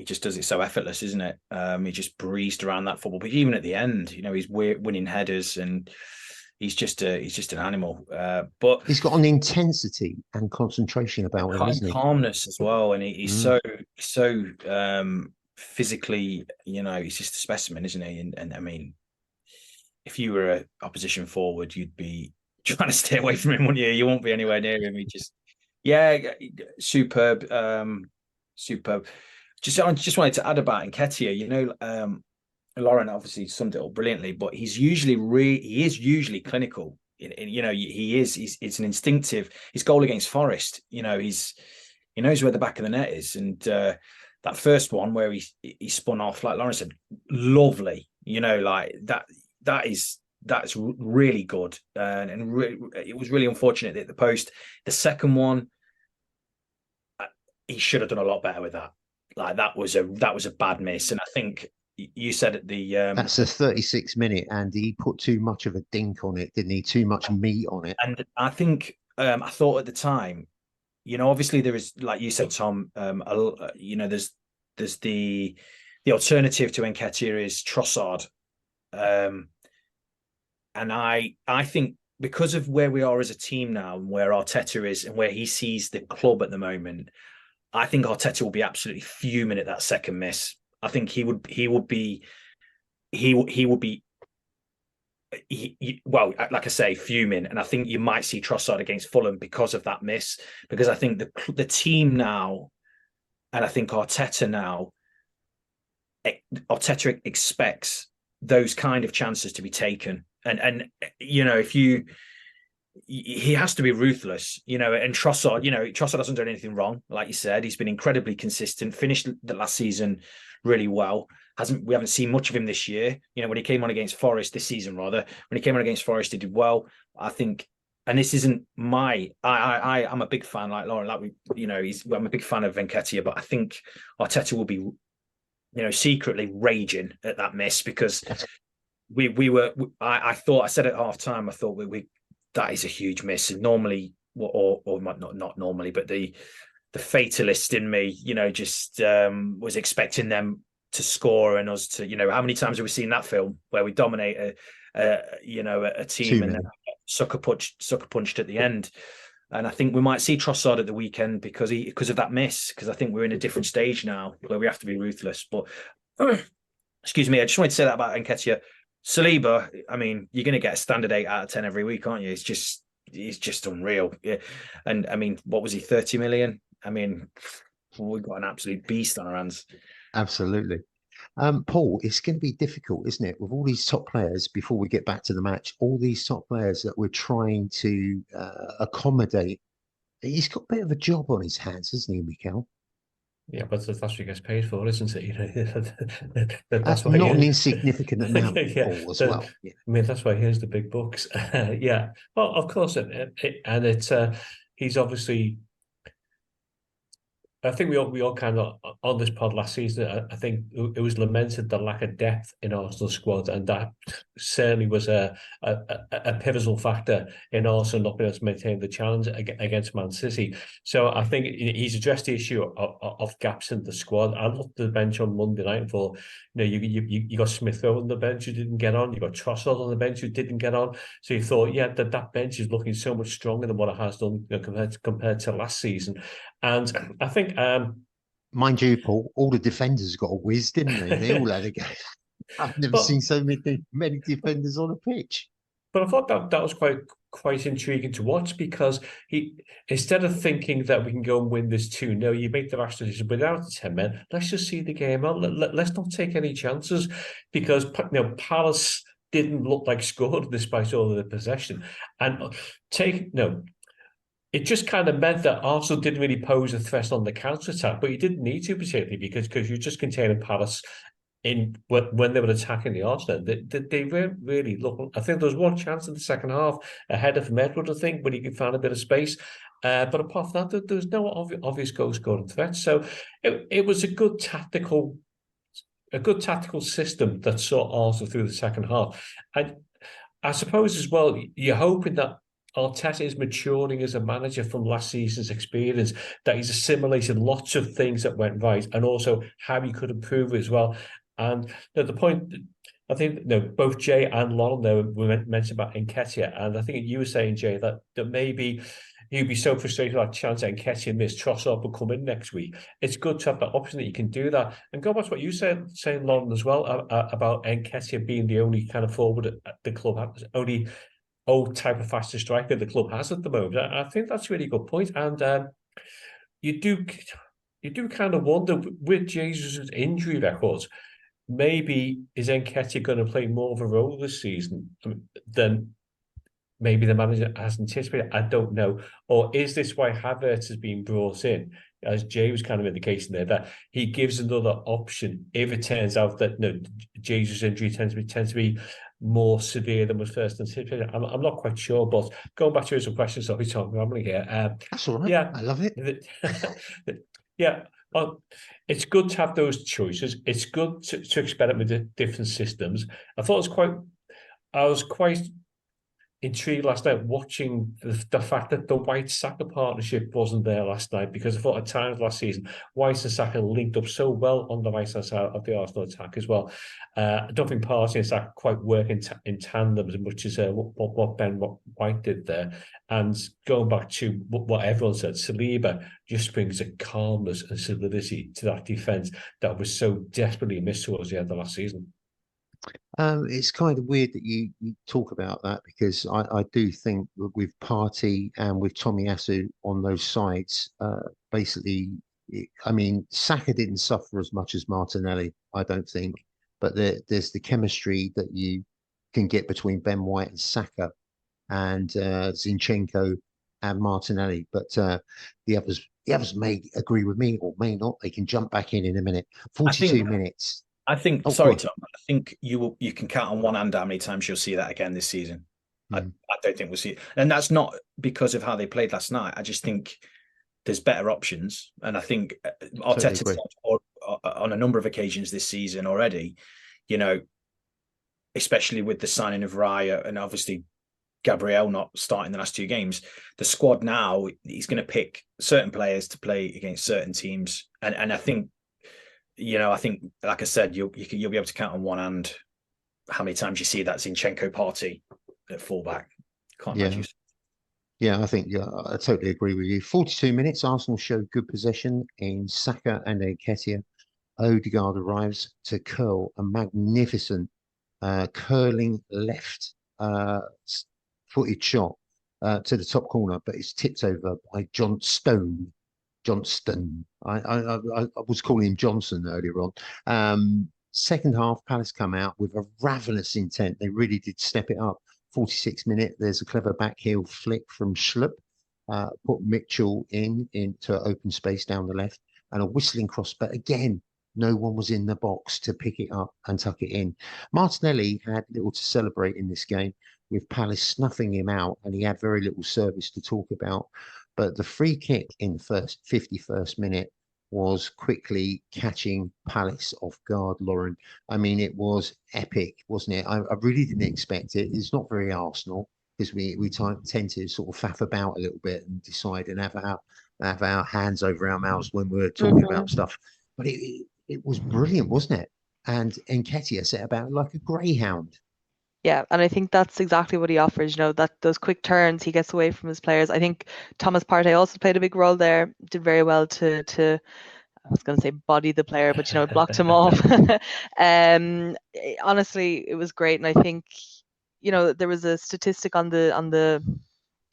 just does it so effortless, isn't it? He just breezed around that football. But even at the end, he's winning headers, and he's just an animal. But he's got an intensity and concentration about him, isn't he? Calmness as well, and he's so physically, he's just a specimen, isn't he? And I mean, if you were an opposition forward, you'd be trying to stay away from him, wouldn't you? You won't be anywhere near him. He just, superb, superb. I just wanted to add about Nketiah. Lauren obviously summed it up brilliantly, but he is usually clinical. It's an instinctive. His goal against Forest, he knows where the back of the net is, and that first one where he spun off, like Lauren said, lovely. Like that's really good, and it was really unfortunate that the post. The second one, he should have done a lot better with that. Like that was a bad miss, and I think you said at the that's a 36 minute, and he put too much of a dink on it, didn't he? Too much meat on it. And I think I thought at the time, obviously there is, like you said, Tom, there's the alternative to Nketiah is Trossard, and I think because of where we are as a team now, and where Arteta is, and where he sees the club at the moment, I think Arteta will be absolutely fuming at that second miss. I think he would be well, like I say, fuming. And I think you might see Trossard against Fulham because of that miss, because I think the team now, and I think Arteta expects those kind of chances to be taken. And if you he has to be ruthless, you know. And Trossard, you know, Trossard hasn't done anything wrong, like you said. He's been incredibly consistent. Finished the last season really well. We haven't seen much of him this year. You know, when he came on against Forest this season, rather, when he came on against Forest, he did well. I think, and this isn't I'm a big fan, like Lauren, like I'm a big fan of Nketiah, but I think Arteta will be, you know, secretly raging at that miss, because I thought, I said at half time, I thought that is a huge miss. And normally, or not normally, but the fatalist in me, you know, just was expecting them to score and us to, you know, how many times have we seen that film where we dominate a team and then sucker punched at the end? And I think we might see Trossard at the weekend because of that miss, because I think we're in a different stage now where we have to be ruthless. But excuse me, I just wanted to say that about Nketiah. Saliba, I mean, you're going to get a standard 8 out of 10 every week, aren't you? He's just unreal. Yeah. And I mean, what was he, 30 million? I mean, we've got an absolute beast on our hands. Absolutely. Paul, it's going to be difficult, isn't it? With all these top players, before we get back to the match, all these top players that we're trying to accommodate. He's got a bit of a job on his hands, hasn't he, Mikel? Yeah, but that's what he gets paid for, isn't it? You know, that's not an insignificant amount, yeah, Paul, as well. Yeah. I mean, that's why here's the big bucks. Yeah, well, of course, and it's he's obviously. I think we all kind of on this pod last season. I think it was lamented the lack of depth in Arsenal's squad, and that certainly was a pivotal factor in Arsenal not being able to maintain the challenge against Man City. So I think he's addressed the issue of gaps in the squad. I looked at the bench on Monday night and thought, you know, you got Smith Rowe on the bench who didn't get on. You got Trossard on the bench who didn't get on. So you thought, yeah, that bench is looking so much stronger than what it has done, you know, compared to last season. And I think, mind you, Paul, all the defenders got a whiz, didn't they? They all had a go. I've never seen so many defenders on a pitch. But I thought that was quite intriguing to watch, because he, instead of thinking that we can go and win this 2-0, you make the rash decision without 10 men. Let's just see the game out. Let's not take any chances, because, you know, Palace didn't look like scored despite all of the possession, and it just kind of meant that Arsenal didn't really pose a threat on the counter-attack, but you didn't need to, particularly because you're just containing Palace when they were attacking the Arsenal. They weren't really looking. I think there was one chance in the second half ahead of Edward, I think, when he could find a bit of space. But apart from that, there was no obvious goal-scoring threat. So it was a good tactical system that saw Arsenal through the second half. And I suppose as well, you're hoping that Arteta is maturing as a manager from last season's experience, that he's assimilated lots of things that went right, and also how he could improve as well. And at the point, I think both Jay and Lauren were mentioned about Nketiah, and I think you were saying, Jay, that maybe he'd be so frustrated about chance that Nketiah missed, Trossard will come in next week. It's good to have that option that you can do that. And go back to what you said, saying, Lauren, as well, about Nketiah being the only kind of forward at the club, only old type of fastest striker the club has at the moment. I think that's a really good point. And you do kind of wonder, with Jesus' injury records, maybe is Nketiah going to play more of a role this season than maybe the manager has anticipated? I don't know. Or is this why Havertz has been brought in, as Jay was kind of indicating there, that he gives another option if it turns out that Jesus' injury tends to be more severe than was first anticipated? I'm not quite sure, but going back to your question, sorry, Tom, I'm going to get. That's all right. Yeah, I love it. Yeah, it's good to have those choices. It's good to experiment with the different systems. I was quite intrigued last night watching the fact that the White-Saka partnership wasn't there last night, because I thought at times last season White and Saka linked up so well on the right-hand side of the Arsenal attack as well. I don't think Partey and Saka quite work in tandem as much as what Ben White did there. And going back to what everyone said, Saliba just brings a calmness and solidity to that defence that was so desperately missed towards the end of last season. It's kind of weird that you talk about that, because I do think with Partey and with Tomiyasu on those sides, basically, I mean, Saka didn't suffer as much as Martinelli, I don't think, but there's the chemistry that you can get between Ben White and Saka and Zinchenko and Martinelli. But the others may agree with me or may not. They can jump back in a minute. 42 minutes. I think. Oh, sorry, Tom. I think you can count on one hand how many times you'll see that again this season. I don't think we'll see it, and that's not because of how they played last night. I just think there's better options, and I think Arteta said on a number of occasions this season already, especially with the signing of Raya and obviously Gabriel not starting the last 2 games, the squad now, he's going to pick certain players to play against certain teams, and I think, like I said, you'll be able to count on one hand how many times you see that Zinchenko party at fullback. Can't imagine. Yeah, I think I totally agree with you. 42 minutes, Arsenal showed good possession in Saka and Nketiah. Odegaard arrives to curl a magnificent curling left footed shot to the top corner, but it's tipped over by Johnston. I was calling him Johnson earlier on. Second half, Palace come out with a ravenous intent. They really did step it up. 46 minute, there's a clever backheel flick from Schlupp, put Mitchell into open space down the left, and a whistling cross. But again, no one was in the box to pick it up and tuck it in. Martinelli had little to celebrate in this game, with Palace snuffing him out, and he had very little service to talk about. But the free kick in the 51st minute was quickly catching Palace off guard, Lauren. I mean, it was epic, wasn't it? I really didn't expect it. It's not very Arsenal, because we tend to sort of faff about a little bit and decide and have our hands over our mouths when we're talking about stuff. But it was brilliant, wasn't it? And Nketiah set about like a greyhound. Yeah, and I think that's exactly what he offers, that those quick turns, he gets away from his players. I think Thomas Partey also played a big role there, did very well to I was going to say body the player, but it blocked him off. Honestly, it was great, and I think there was a statistic on the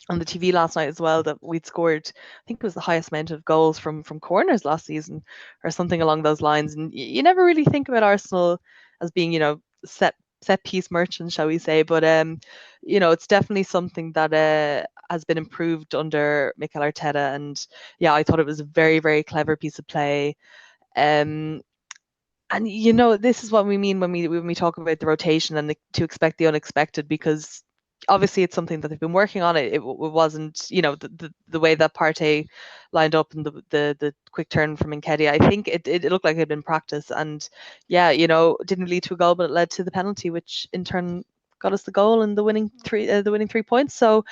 TV last night as well that we'd scored, I think it was the highest amount of goals from corners last season or something along those lines. And you never really think about Arsenal as being set piece merchants, shall we say, but it's definitely something that has been improved under Mikel Arteta, and I thought it was a very, very clever piece of play. And this is what we mean when we talk about the rotation and to expect the unexpected, because obviously it's something that they've been working on. It wasn't, the way that Partey lined up and the quick turn from Nketiah. I think it looked like it had been practice, and didn't lead to a goal, but it led to the penalty, which in turn got us the goal and the winning 3 points. So,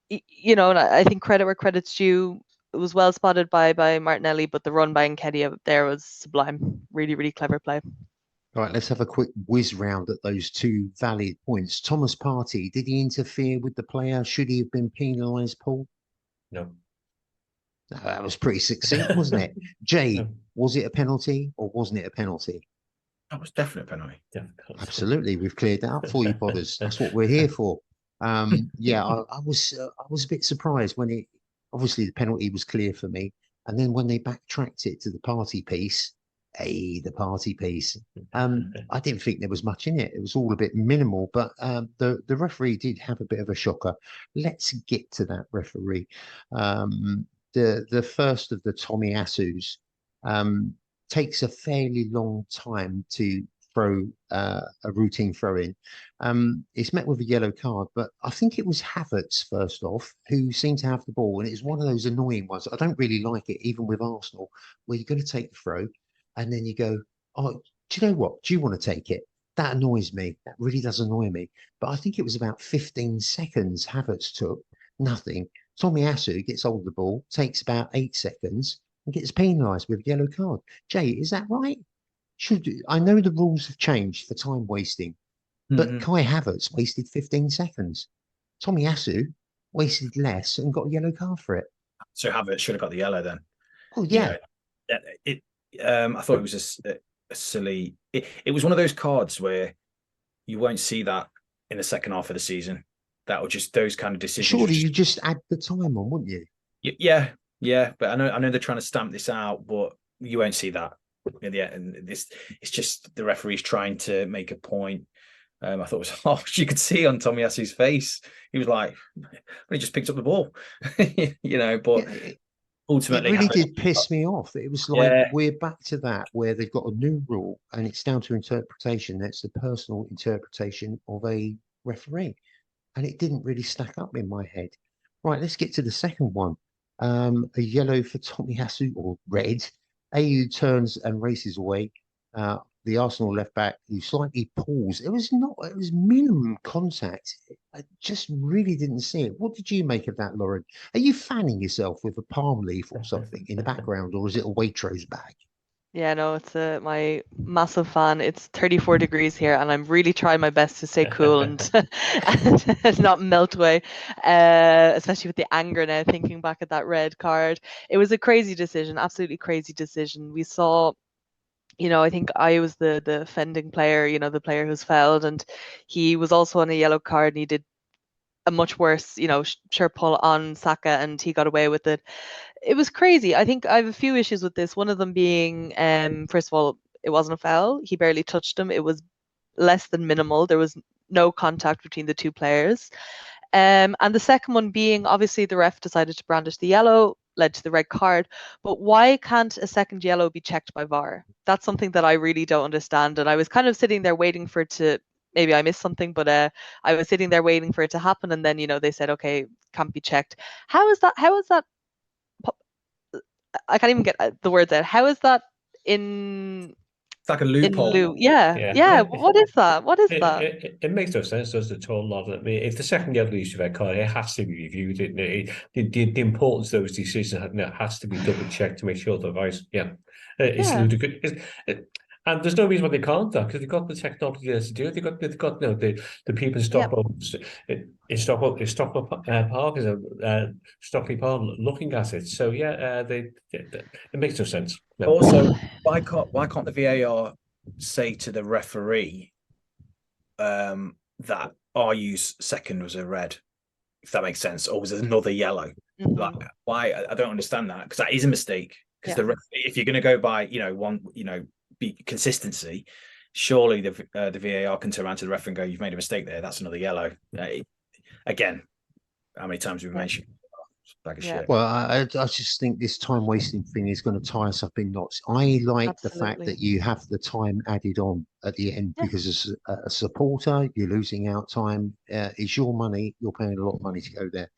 and I think credit where credit's due. It was well spotted by Martinelli, but the run by Nketiah there was sublime. Really, really clever play. All right, let's have a quick whiz round at those 2 valid points. Thomas Partey, did he interfere with the player? Should he have been penalised, Paul? No. That was pretty succinct, wasn't it? Jay, was it a penalty or wasn't it a penalty? That was definitely a penalty. Absolutely, we've cleared that up for you, Podders. That's what we're here for. I was a bit surprised when obviously the penalty was clear for me, and then when they backtracked it to the party piece. The party piece. I didn't think there was much in it. It was all a bit minimal, but the referee did have a bit of a shocker. Let's get to that referee. The first of the Tomiyasus takes a fairly long time to throw a routine throw in. It's met with a yellow card, but I think it was Havertz first off who seemed to have the ball, and it's one of those annoying ones. I don't really like it, even with Arsenal, where you're going to take the throw and then you go, oh, do you know what? Do you want to take it? That annoys me. That really does annoy me. But I think it was about 15 seconds Havertz took, nothing. Tomiyasu gets hold of the ball, takes about 8 seconds and gets penalised with a yellow card. Jay, is that right? I know the rules have changed for time wasting, but Kai Havertz wasted 15 seconds. Tomiyasu wasted less and got a yellow card for it. So Havertz should have got the yellow then. Oh, yeah. I thought it was a silly. It was one of those cards where you won't see that in the second half of the season. That were just those kind of decisions. Surely you just add the time on, wouldn't you? Yeah. But I know they're trying to stamp this out, but you won't see that. And it's just the referee's trying to make a point. I thought it was harsh. You could see on Tomiyasu's face, he was like, he just picked up the ball, but Yeah, it ultimately, really did piss me off. It was like yeah, we're back to that where they've got a new rule and it's down to interpretation. That's the personal interpretation of a referee. And it didn't really stack up in my head. Right, let's get to the second one. A yellow for Tomiyasu, or red. AU turns and races away. The Arsenal left back who slightly paused. It was minimum contact. I just really didn't see it. What did you make of that, Lauren? Are you fanning yourself with a palm leaf or something in the background, or is it a Waitrose bag? Yeah, no, it's my massive fan. It's 34 degrees here, and I'm really trying my best to stay cool and, and not melt away, especially with the anger now, thinking back at that red card. It was a crazy decision, absolutely crazy decision. We saw, I think I was the offending player, the player who's fouled, and he was also on a yellow card, and he did a much worse, sure pull on Saka, and he got away with it. It was crazy. I think I have a few issues with this. One of them being, first of all, it wasn't a foul. He barely touched him. It was less than minimal. There was no contact between the two players. And the second one being, obviously, the ref decided to brandish the yellow, led to the red card. But why can't a second yellow be checked by VAR? That's something that I really don't understand. And I was kind of sitting there waiting for it to. Maybe I missed something, but I was sitting there waiting for it to happen, and then they said, okay, can't be checked. How is that? How is that? I can't even get the words out. How is that in it's like a in loophole. lieu? Yeah, Yeah. yeah. What is that? What is that? It makes no sense, does it, at all, lot? I mean, if the second yellow issue red card, it has to be reviewed. The importance of those decisions has to be double checked to make sure the vice. Yeah, it's Yeah, ludicrous. And there's no reason why they can't, because they've got the technology there to do it. They've got the people in yep. Stockwell Park is Stockley Park looking at it. So yeah, it makes no sense. No. Also, why can't the VAR say to the referee that RU's second was a red, if that makes sense, or was it another yellow? Like, why? I don't understand that, because that is a mistake. Because the referee, if you're going to go by, be consistency, surely the VAR can turn around to the referee and go, "You've made a mistake there. That's another yellow." Again, how many times we've mentioned bag of shit. Well, I just think this time wasting thing is going to tie us up in knots. I like the fact that you have the time added on at the end, because as a supporter, you're losing out time. It's your money. You're paying a lot of money to go there.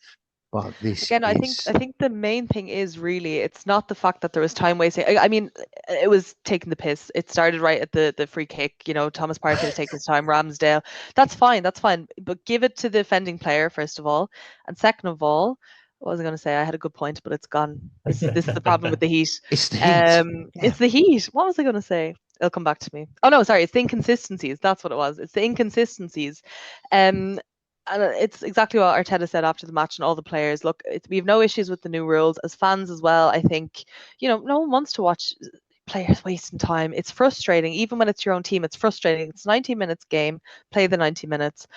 But this Again, I think the main thing is really, it's not the fact that there was time wasting. I mean, it was taking the piss. It started right at the free kick. Thomas Partey to take his time. Ramsdale. That's fine. But give it to the offending player first of all, and second of all, what was I going to say? I had a good point, but it's gone. This is the problem with the heat. It's the heat. It's the heat. What was I going to say? It'll come back to me. Oh no, sorry. It's the inconsistencies. That's what it was. It's the inconsistencies. And it's exactly what Arteta said after the match, and all the players. Look, we have no issues with the new rules. As fans as well, I think, no one wants to watch players wasting time. It's frustrating. Even when it's your own team, it's frustrating. It's 90 minutes game, play the 90 minutes.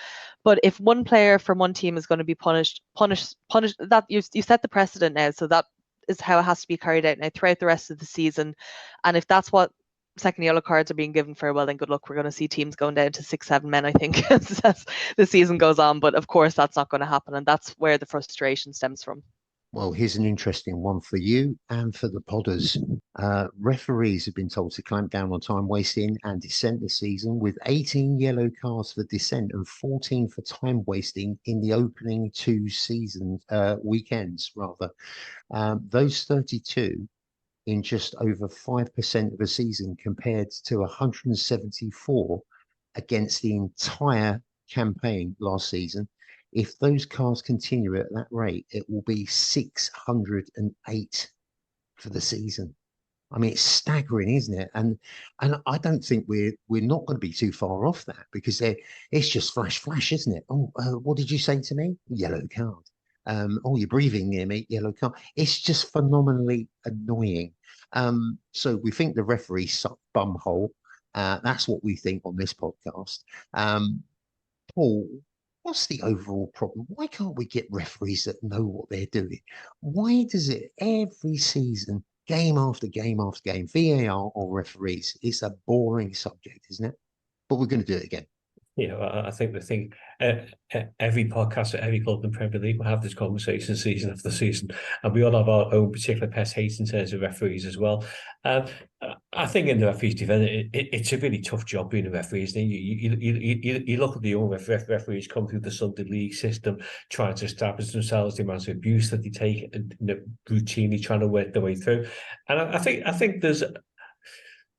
But if one player from one team is going to be punished, that you set the precedent now. So that is how it has to be carried out now throughout the rest of the season. And if that's what second yellow cards are being given for, well, then good luck. We're going to see teams going down to 6-7 men, I think, as the season goes on. But of course, that's not going to happen, and that's where the frustration stems from. Well, here's an interesting one for you and for the podders. Referees have been told to clamp down on time wasting and dissent this season, with 18 yellow cards for dissent and 14 for time wasting in the opening two weekends, rather. Those 32 in just over 5% of a season, compared to 174 against the entire campaign last season. If those cars continue at that rate, it will be 608 for the season. I mean, it's staggering, isn't it? And I don't think we're not going to be too far off that, because it's just flash, isn't it? Oh, what did you say to me? Yellow card. Oh, you're breathing near me. Yellow card. It's just phenomenally annoying. So we think the referee sucked bumhole. That's what we think on this podcast. Paul, what's the overall problem? Why can't we get referees that know what they're doing? Why does it every season, game after game after game, VAR or referees? It's a boring subject, isn't it? But we're going to do it again. I think every podcast at every club in the Premier League will have this conversation season after season, and we all have our own particular pet hates in terms of referees as well. I think in the referees' defense, it's a really tough job being a referee. Isn't it? You look at the young referees come through the Sunday League system, trying to establish themselves, the amount of abuse that they take, and routinely trying to work their way through. And I think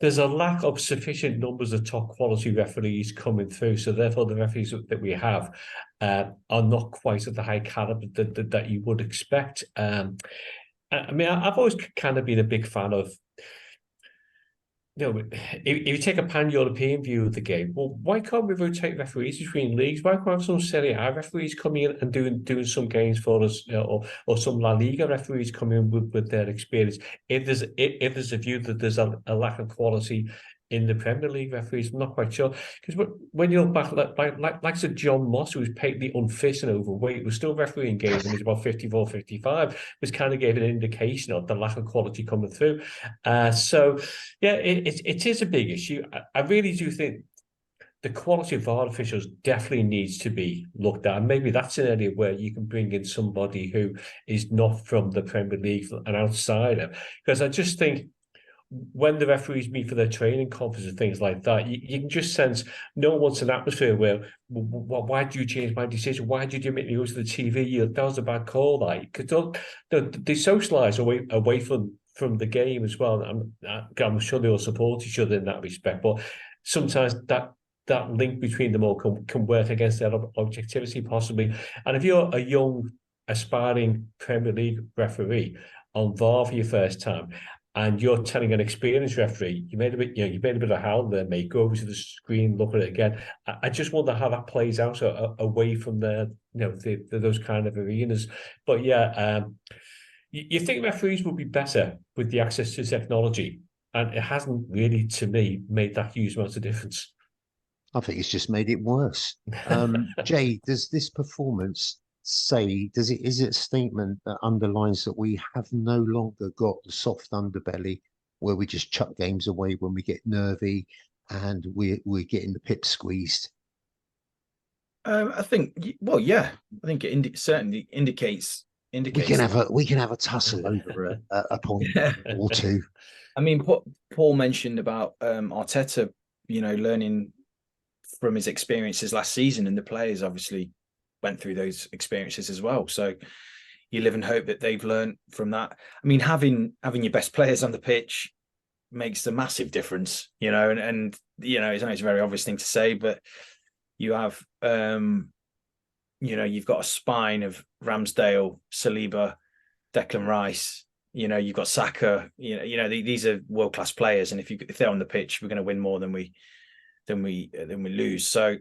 there's a lack of sufficient numbers of top quality referees coming through. So therefore, the referees that we have are not quite at the high caliber that you would expect. I mean, I've always kind of been a big fan of, if you take a pan-European view of the game, well, why can't we rotate referees between leagues? Why can't we have some Serie A referees coming in and doing some games for us, or some La Liga referees coming in with their experience? If there's a view that there's a lack of quality in the Premier League referees, I'm not quite sure. Because when you look back, like Sir John Moss, who was patently unfit and overweight, was still refereeing games when he was about 54, 55, which kind of gave an indication of the lack of quality coming through. So, yeah, it is a big issue. I really do think the quality of VAR officials definitely needs to be looked at. And maybe that's an area where you can bring in somebody who is not from the Premier League, an outsider. Because I just think, when the referees meet for their training conference and things like that, you can just sense no one wants an atmosphere where, why did you change my decision? Why did you make me go to the TV? That was a bad call, because they socialise away from the game as well. I'm sure they all support each other in that respect, but sometimes that link between them all can work against their objectivity, possibly. And if you're a young, aspiring Premier League referee on VAR for your first time, and you're telling an experienced referee, you made a bit of howl there, mate, go over to the screen, look at it again. I just wonder how that plays out away from those kind of arenas. But yeah, you think referees would be better with the access to technology, and it hasn't really, to me, made that huge amount of difference. I think it's just made it worse. Jay, does this performance is it a statement that underlines that we have no longer got the soft underbelly where we just chuck games away when we get nervy and we're getting the pip squeezed? I think, well, yeah, I think it certainly indicates. We can have a tussle over a point or two. I mean, Paul mentioned about Arteta, learning from his experiences last season, and the players obviously went through those experiences as well. So you live and hope that they've learned from that. I mean, having your best players on the pitch makes a massive difference, and it's a very obvious thing to say, but you have, you've got a spine of Ramsdale, Saliba, Declan Rice, you've got Saka, these are world-class players. And if they're on the pitch, we're going to win more than we lose. So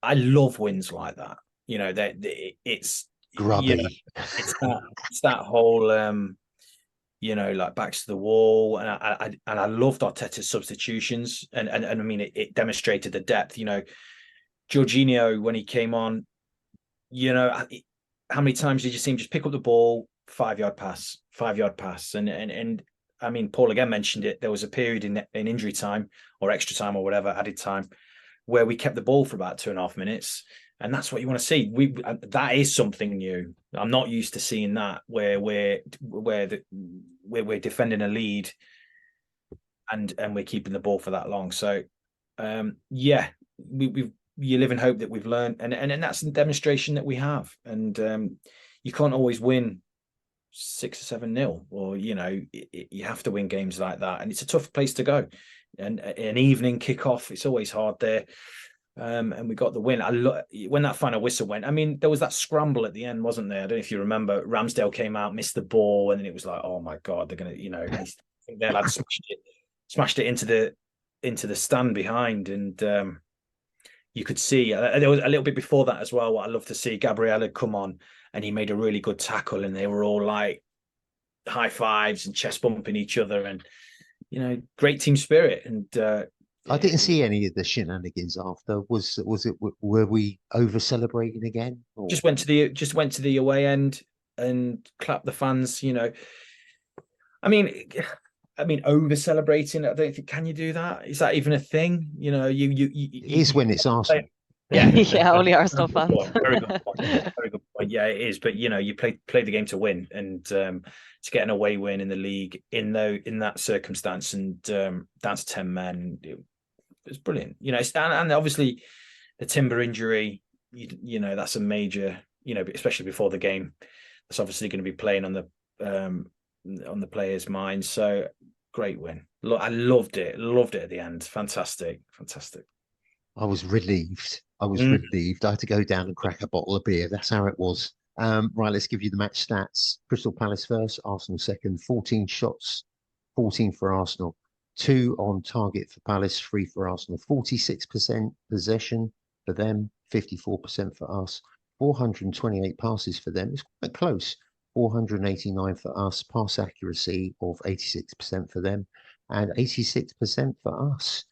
I love wins like that. It's grubby. It's that whole like backs to the wall, and I loved Arteta's substitutions, and I mean it demonstrated the depth. Jorginho, when he came on, how many times did you see him just pick up the ball, 5-yard pass, and I mean, Paul again mentioned it. There was a period in injury time or extra time or whatever, added time, where we kept the ball for about 2.5 minutes. And that's what you want to see. That is something new. I'm not used to seeing that, where we're defending a lead and we're keeping the ball for that long. So you live in hope that we've learned, and that's the demonstration that we have. And you can't always win 6 or 7-0, or you have to win games like that, and it's a tough place to go. And an evening kickoff, it's always hard there. And we got the win. When that final whistle went, I mean, there was that scramble at the end, wasn't there? I don't know if you remember. Ramsdale came out, missed the ball, and then it was like, oh my god, they're gonna, I think their lad smashed it into the stand behind, and you could see there was a little bit before that as well. What I love to see, Gabriel had come on and he made a really good tackle, and they were all like high fives and chest bumping each other, and great team spirit. And I didn't see any of the shenanigans after. Were we over celebrating again? Or? Just went to the away end and clapped the fans. I mean, I mean, over celebrating. I don't think. Can you do that? Is that even a thing? You know, It is when it's Arsenal. Yeah, Yeah, only Arsenal Good fans. point. Very good point. Very good point. Yeah, it is. But you know, you play the game to win, and to get an away win in the league in that circumstance, and down to 10 men, it was brilliant. You know, and obviously the Timber injury. You know, that's a major. You know, especially before the game, that's obviously going to be playing on the players' minds. So great win. Look, I loved it. Loved it at the end. Fantastic. I was relieved. I had to go down and crack a bottle of beer. That's how it was. Right, let's give you the match stats. Crystal Palace first, Arsenal second. 14 shots, 14 for Arsenal. 2 on target for Palace, 3 for Arsenal. 46% possession for them, 54% for us. 428 passes for them. It's quite close. 489 for us. Pass accuracy of 86% for them, and 86% for us.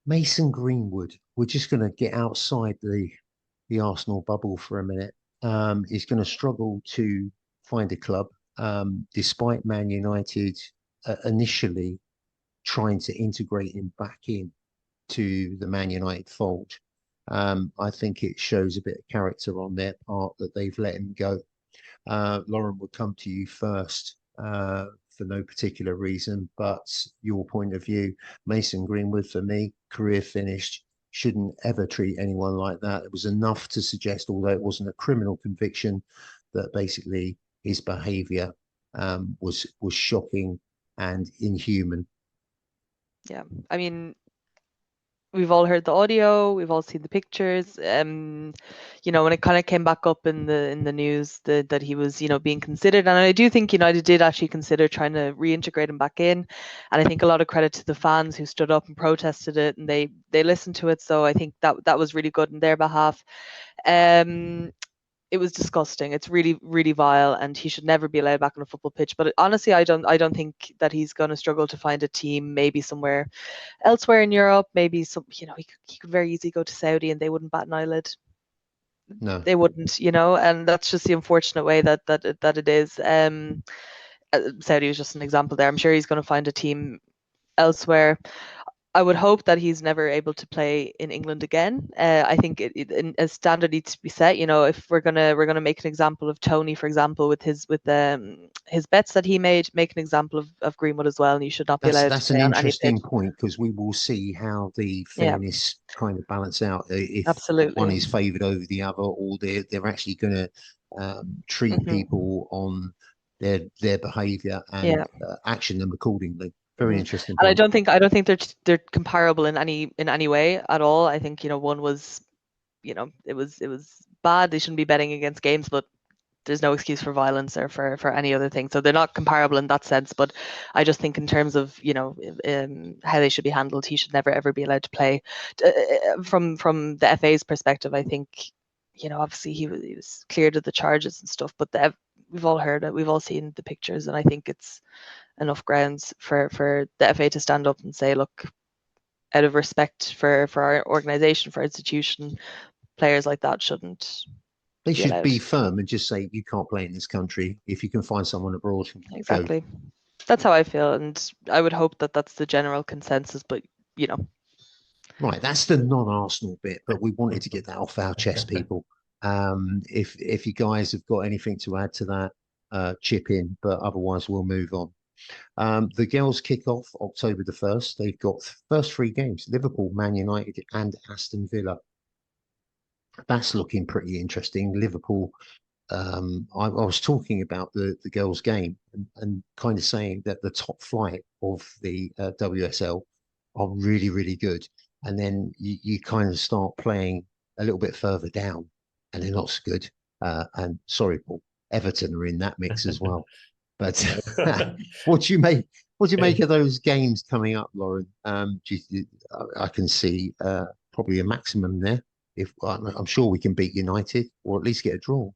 Mason Greenwood, we're just going to get outside the Arsenal bubble for a minute. He's going to struggle to find a club, despite Man United initially trying to integrate him back in to the Man United fold. I think it shows a bit of character on their part that they've let him go. Lauren, will come to you first. For no particular reason, but your point of view. Mason Greenwood, for me, career finished. Shouldn't ever treat anyone like that. It was enough to suggest, although it wasn't a criminal conviction, that basically his behaviour was shocking and inhuman. Yeah, I mean, we've all heard the audio, we've all seen the pictures. You know, when it kind of came back up in the news that he was, you know, being considered, and I do think United did actually consider trying to reintegrate him back in, and I think a lot of credit to the fans who stood up and protested it, and they listened to it. So I think that was really good on their behalf. It was disgusting. It's really, really vile, and he should never be allowed back on a football pitch. But honestly, I don't think that he's going to struggle to find a team, maybe somewhere elsewhere in Europe. Maybe some, you know, he could very easily go to Saudi, and they wouldn't bat an eyelid. No, They wouldn't, you know, and that's just the unfortunate way that it is. Saudi was just an example there. I'm sure he's going to find a team elsewhere. I would hope that he's never able to play in England again. I think a standard needs to be set. You know, if we're gonna make an example of Tony, for example, with his bets that he made, make an example of Greenwood as well, and you should not be allowed that's to play an on any interesting pitch. point, because we will see how the fairness kind of balance out if Absolutely. one is favoured over the other, or they're actually going to treat people on their behaviour and action them accordingly. Very interesting And point. I don't think they're comparable in any way at all. I think, you know, one was, you know, it was bad. They shouldn't be betting against games, but there's no excuse for violence or for any other thing. So they're not comparable in that sense. But I just think in terms of, you know, how they should be handled, he should never ever be allowed to play. From the FA's perspective, I think, you know, obviously he was cleared of the charges and stuff, but we've all heard it, we've all seen the pictures, and I think it's enough grounds for the FA to stand up and say, look, out of respect for our organisation, for our institution, players like that shouldn't. They should be firm and just say, you can't play in this country. If you can find someone abroad, exactly. Go. That's how I feel, and I would hope that that's the general consensus. But you know, right, that's the non-Arsenal bit, but we wanted to get that off our chest, people. If you guys have got anything to add to that, chip in, but otherwise we'll move on. The girls kick off October the 1st. They've got first 3 games: Liverpool, Man United, and Aston Villa. That's looking pretty interesting. Liverpool. I was talking about the girls' game and kind of saying that the top flight of the WSL are really, really good, and then you kind of start playing a little bit further down, and they're not so good. And sorry, Paul, Everton are in that mix as well. But what do you make? What do you make of those games coming up, Lauren? I can see probably a maximum there. If I'm sure we can beat United or at least get a draw.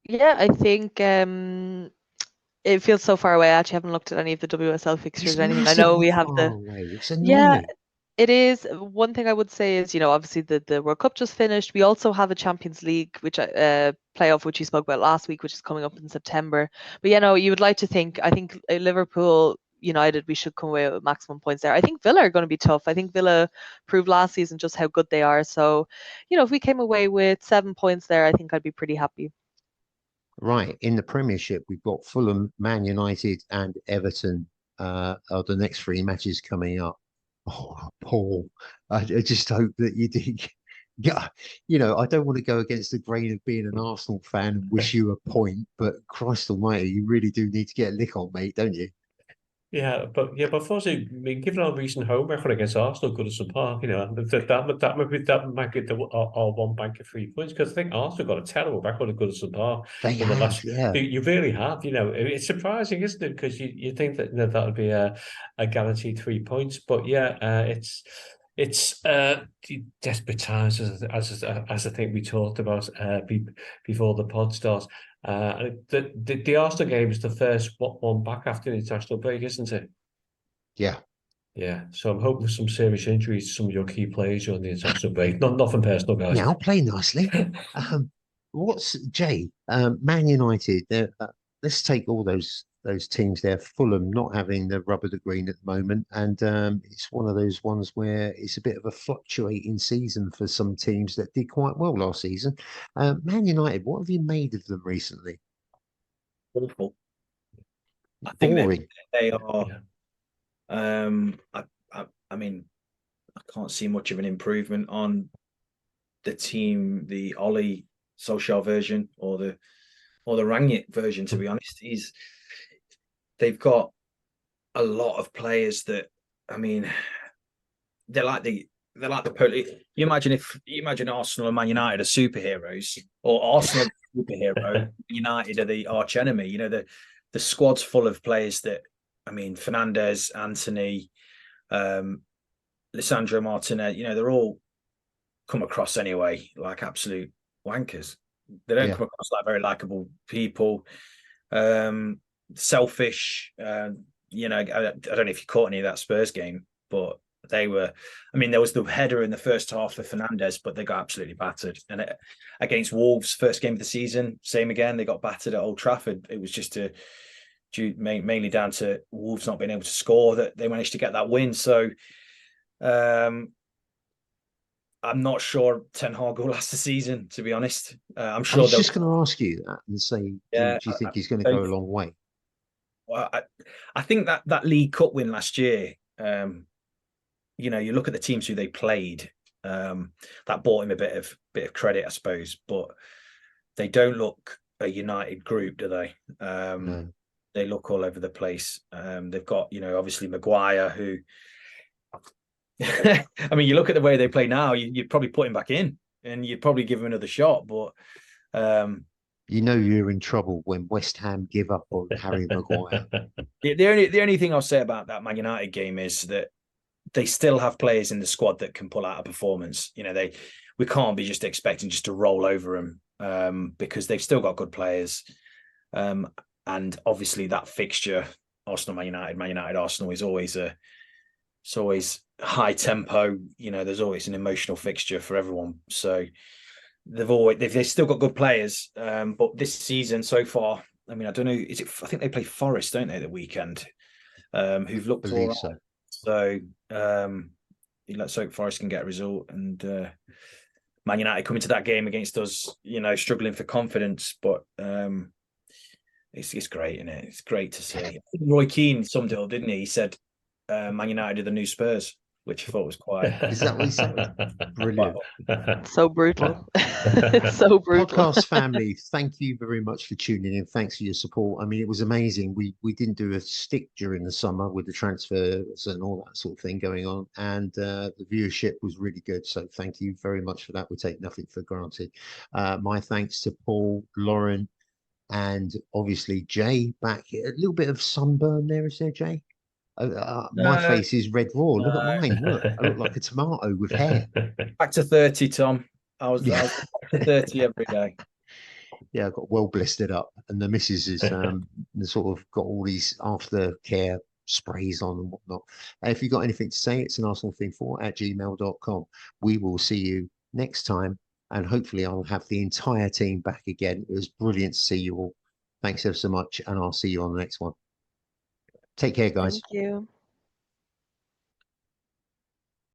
Yeah, I think it feels so far away. I actually haven't looked at any of the WSL fixtures or anything. I know we have far away. It's annoying. Yeah, It is. One thing I would say is, obviously the World Cup just finished. We also have a Champions League, which playoff, which you spoke about last week, which is coming up in September. But you would like to think, I think Liverpool, United, we should come away with maximum points there. I think Villa are going to be tough. I think Villa proved last season just how good they are. So, if we came away with 7 points there, I think I'd be pretty happy. Right. In the Premiership, we've got Fulham, Man United, and Everton are the next 3 matches coming up. Oh, Paul, I just hope that you did. Yeah, I don't want to go against the grain of being an Arsenal fan and wish you a point, but Christ Almighty, you really do need to get a lick on, mate, don't you? But unfortunately, I mean, given our recent home record against Arsenal, Goodison Park, that might get our one bank of 3 points, because I think Arsenal got a terrible record at Goodison Park. They have, yeah. You really have. It's surprising, isn't it? Because you think that that would be a guaranteed 3 points, but it's desperate times, as I think we talked about before the pod starts. The Arsenal game is the first one back after the international break, isn't it? Yeah. Yeah. So I'm hoping for some serious injuries to some of your key players during the international break. Nothing personal, guys. Now play nicely. What's Jay? Man United. Let's take all those teams there. Fulham not having the rub of the green at the moment, and it's one of those ones where it's a bit of a fluctuating season for some teams that did quite well last season. Man United, what have you made of them recently? Awful. I Boring. think they are. I mean, I can't see much of an improvement on the team, the Ollie Solskjaer version or the Rangnick version. To be honest, they've got a lot of players that, I mean, they're like the police. You imagine Arsenal and Man United are superheroes, or Arsenal are superhero, United are the arch enemy. The squad's full of players that, I mean, Fernandes, Anthony, Lisandro Martinez, they're all come across anyway like absolute wankers. They don't come across like very likable people. Selfish. I don't know if you caught any of that Spurs game, but they were. I mean, there was the header in the first half for Fernandes, but they got absolutely battered. And against Wolves, first game of the season, same again. They got battered at Old Trafford. It was just mainly down to Wolves not being able to score that they managed to get that win. So, I'm not sure Ten Hag will last the season, to be honest. I'm sure. I was just going to ask you that and say, do you think he's going to go a long way? Well, I think that League Cup win last year, you look at the teams who they played, that bought him a bit of credit, I suppose. But they don't look a united group, do they? No. They look all over the place. They've got, obviously Maguire, who. I mean, you look at the way they play now, you'd probably put him back in and you'd probably give him another shot. But you're in trouble when West Ham give up on Harry Maguire. The only thing I'll say about that Man United game is that they still have players in the squad that can pull out a performance. We can't be just expecting just to roll over them, because they've still got good players. And obviously that fixture, Arsenal, Man United, Arsenal, is always high tempo. There's always an emotional fixture for everyone. So they've still got good players. But this season so far, I mean, I don't know. I think they play Forest, don't they, the weekend? Who've looked all right. So let's hope Forest can get a result. And Man United coming to that game against us, struggling for confidence. But it's great, isn't it? It's great to see. I think Roy Keane summed it up, didn't he? He said, Man United are the new Spurs, which I thought was quite. Is that what he said? Brilliant. So brutal. So brutal. Podcast family, thank you very much for tuning in. Thanks for your support. I mean, it was amazing. We didn't do a stick during the summer with the transfers and all that sort of thing going on, and the viewership was really good. So thank you very much for that. We take nothing for granted. My thanks to Paul, Lauren, and obviously Jay. Back a little bit of sunburn there, is there, Jay? My face is red raw. Look at mine. Look, I look like a tomato with hair. Back to 30, Tom. I was back to 30 every day. Yeah, I got well blistered up, and the missus is sort of got all these aftercare sprays on and whatnot. If you've got anything to say, it's an arsenalthing4@gmail.com. We will see you next time, and hopefully I'll have the entire team back again. It was brilliant to see you all. Thanks ever so much, and I'll see you on the next one. Take care, guys. Thank you.